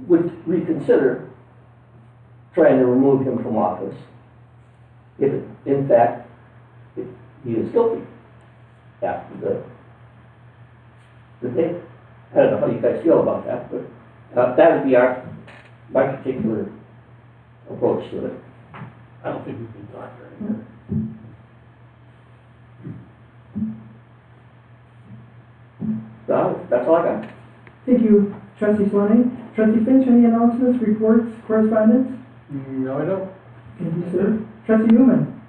would reconsider trying to remove him from office if, in fact, if he is guilty after the date. I don't know how you guys feel about that, but that would be my particular approach to it. I don't think we can talk right now. So that's all I got. Thank you, Trustee Swanee. Trustee Finch, any announcements, reports, correspondence? No, I don't. Thank you, sir. Trustee Newman.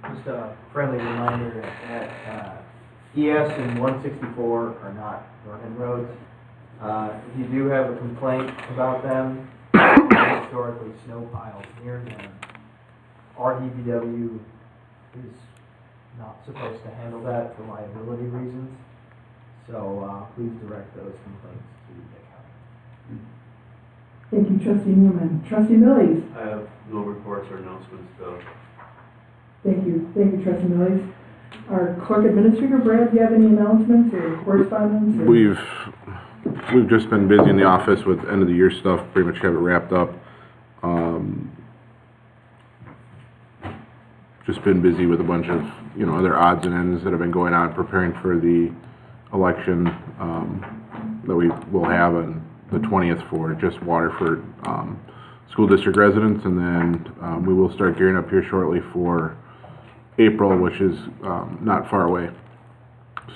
Just a friendly reminder that ES and 164 are not Vernon roads. If you do have a complaint about them, historically snow piles near them, our DPW is not supposed to handle that for liability reasons. So please direct those complaints to the county. Thank you, trustee Newman. Trustee Millies? I have no reports or announcements, Thank you, trustee Millies. Our clerk administrator, Brad, do you have any announcements or correspondence? Or? We've just been busy in the office with end of the year stuff, pretty much have it wrapped up. Just been busy with a bunch of, other odds and ends that have been going on, preparing for the election, that we will have on the 20th for just Waterford, school district residents, and then, we will start gearing up here shortly for April, which is, not far away.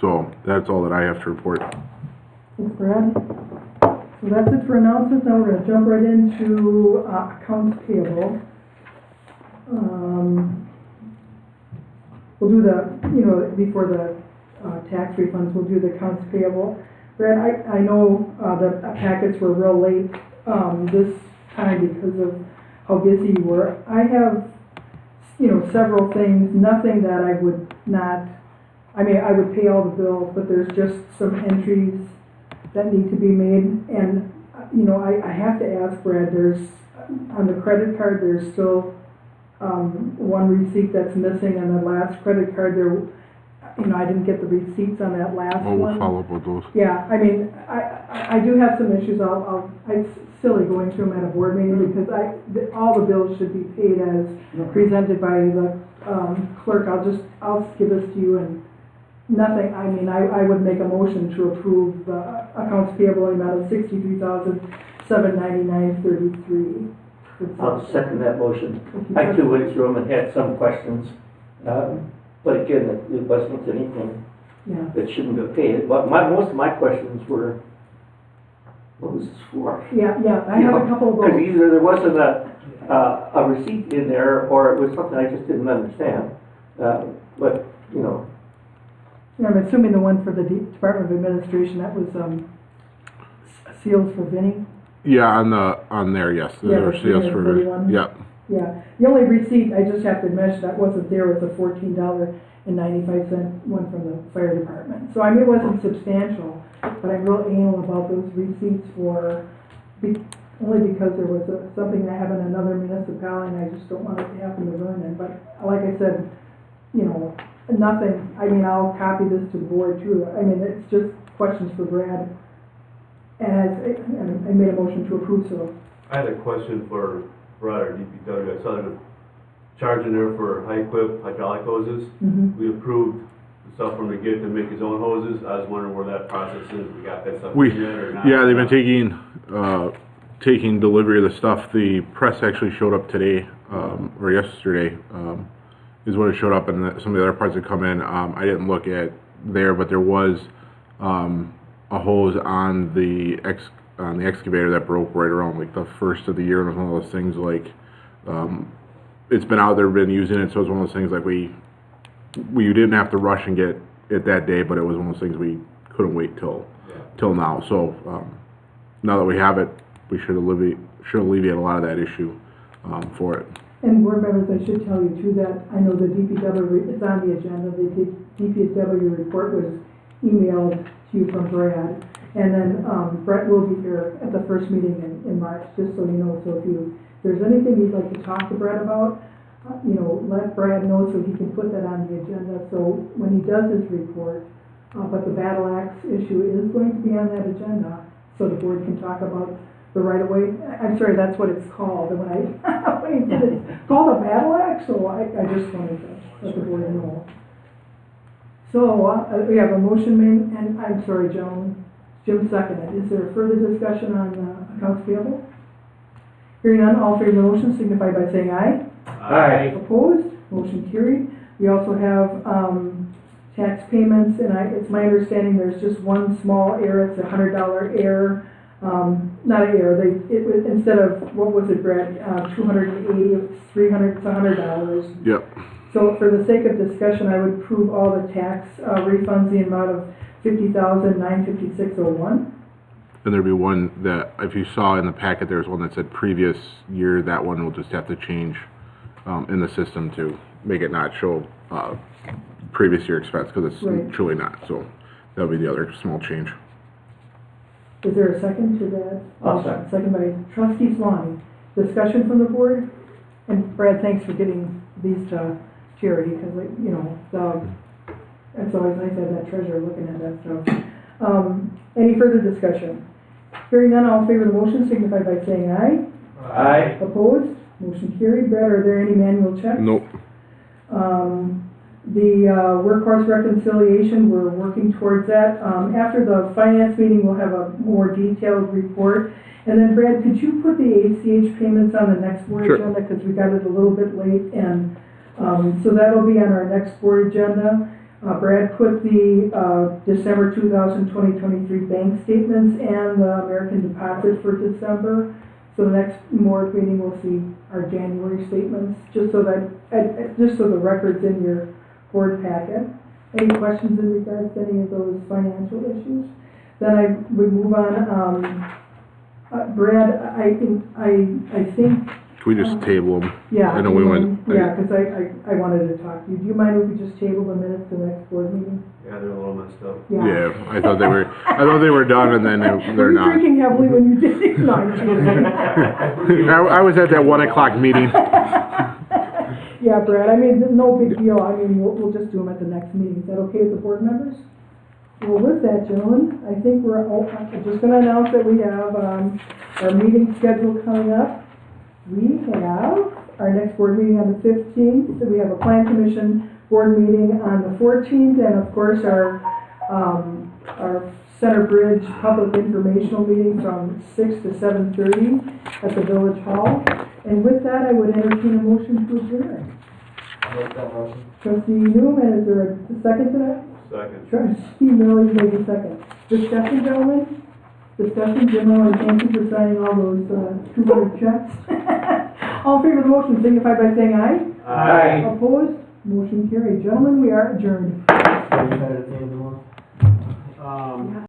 So that's all that I have to report. Thanks, Brad. So that's it for announcements. Now we're going to jump right into accounts payable. We'll do the, before the tax refunds, we'll do the accounts payable. Brad, I know the packets were real late this time because of how busy you were. I have, several things, nothing that I would not, I would pay all the bills, but there's just some entries that need to be made. And, I have to ask Brad, there's, on the credit card, there's still one receipt that's missing. On the last credit card, there, I didn't get the receipts on that last one. We'll follow up with those. Yeah, I do have some issues. It's silly going through them at a board meeting because all the bills should be paid as presented by the clerk. I'll give this to you and nothing. I would make a motion to approve the accounts payable amount of $63,799.33. I'll second that motion. I too went through them and had some questions, but again, it wasn't anything that shouldn't have paid. But most of my questions were, what was this for? Yeah, I have a couple of those. Because either there wasn't a receipt in there, or it was something I just didn't understand. But I'm assuming the one for the Department of Administration, that was seals for Vinnie. Yeah, on there, yes. There are sales for, yeah. Yeah, the only receipt, I just have to mention that wasn't there, was a $14.95 one from the fire department. So it wasn't substantial, but I'm real anal about those receipts only because there was something that happened in another municipality, and I just don't want it to happen to Vernon. But like I said, nothing. I'll copy this to the board too. It's just questions for Brad. And I made a motion to approve, so. I had a question for Brad or DPW. I saw there's a charge in there for hydraulic hoses. Mm-hmm. We approved the stuff from the gate to make his own hoses. I was wondering where that process is. We got that stuff in yet or not? Yeah, they've been taking delivery of the stuff. The press actually showed up today, or yesterday, is when it showed up, and some of the other parts that come in. I didn't look at there, but there was a hose on the excavator that broke right around like the first of the year, and it was one of those things like it's been out there, been using it, so it's one of those things like we didn't have to rush and get it that day, but it was one of those things we couldn't wait till now. So now that we have it, we should alleviate a lot of that issue for it. And board members, I should tell you too that I know the DPW, it's on the agenda, the DPW report was emailed to you from Brad. And then Brett will be here at the first meeting in March, just so you know. So if there's anything you'd like to talk to Brett about, let Brad know so he can put that on the agenda. So when he does his report, but the battle axe issue is going to be on that agenda, so the board can talk about the right-of-way. I'm sorry, that's what it's called. And when he said it's called a battle axe, so I just wanted to let the board know. So we have a motion made, and I'm sorry, Jim seconded. Is there further discussion on accounts payable? Hearing none, all in favor of the motion signify by saying aye. Aye. Opposed? Motion carried. We also have tax payments, and it's my understanding there's just one small error. It's a $100 error. Not an error. It was, instead of, what was it, Brad? 280, it's $300. It's $100. Yep. So for the sake of discussion, I would approve all the tax refunds, the amount of $50,956.01. And there'd be one that, if you saw in the packet, there's one that said previous year. That one will just have to change in the system to make it not show previous year expense, because it's Right. truly not. So that'll be the other small change. Is there a second to that? I'll second. Second by trustee Swanee. Discussion from the board? And Brad, thanks for getting these to Charity, because, you know, it's always nice to have that treasurer looking at that stuff. Any further discussion? Hearing none, all in favor of the motion signify by saying aye. Aye. Opposed? Motion carried. Brad, are there any manual checks? Nope. The workforce reconciliation, we're working towards that. After the finance meeting, we'll have a more detailed report. And then Brad, could you put the ACH payments on the next board Sure. agenda, because we got it a little bit late, and so that'll be on our next board agenda. Brad put the December 2023 bank statements and the American deposit for December. So the next board meeting, we'll see our January statements, just so the record's in your board packet. Any questions in regards to any of those financial issues? Then we move on. Brad, I think. Can we just table them? Yeah. I know we went. Yeah, because I wanted to talk to you. Do you mind if we just table the minutes to the next board meeting? Yeah, they're a little messed up. Yeah, I thought they were done, and then they're Were you not. drinking heavily when you did it? No, I'm kidding. I was at that 1 o'clock meeting. Yeah, Brad, I mean, no big deal. I mean, we'll just do them at the next meeting. Is that okay with the board members? Well, with that, gentlemen, I think I'm just gonna announce that we have, our meeting schedule coming up. We have our next board meeting on the 15th, so we have a plan commission board meeting on the 14th, and of course, our Center Bridge public informational meeting from 6 to 7:30 at the Village Hall. And with that, I would entertain a motion to adjourn. I'll make that motion. Trustee Newman, is there a second to that? Second. Trustee Miller, you make a second. Discussion, gentlemen? Discussion, Jim, and thank you for signing all those 200 checks. All in favor of the motion, signify by saying aye. Aye. Opposed? Motion carried. Gentlemen, we are adjourned. Are you better at the end of the month?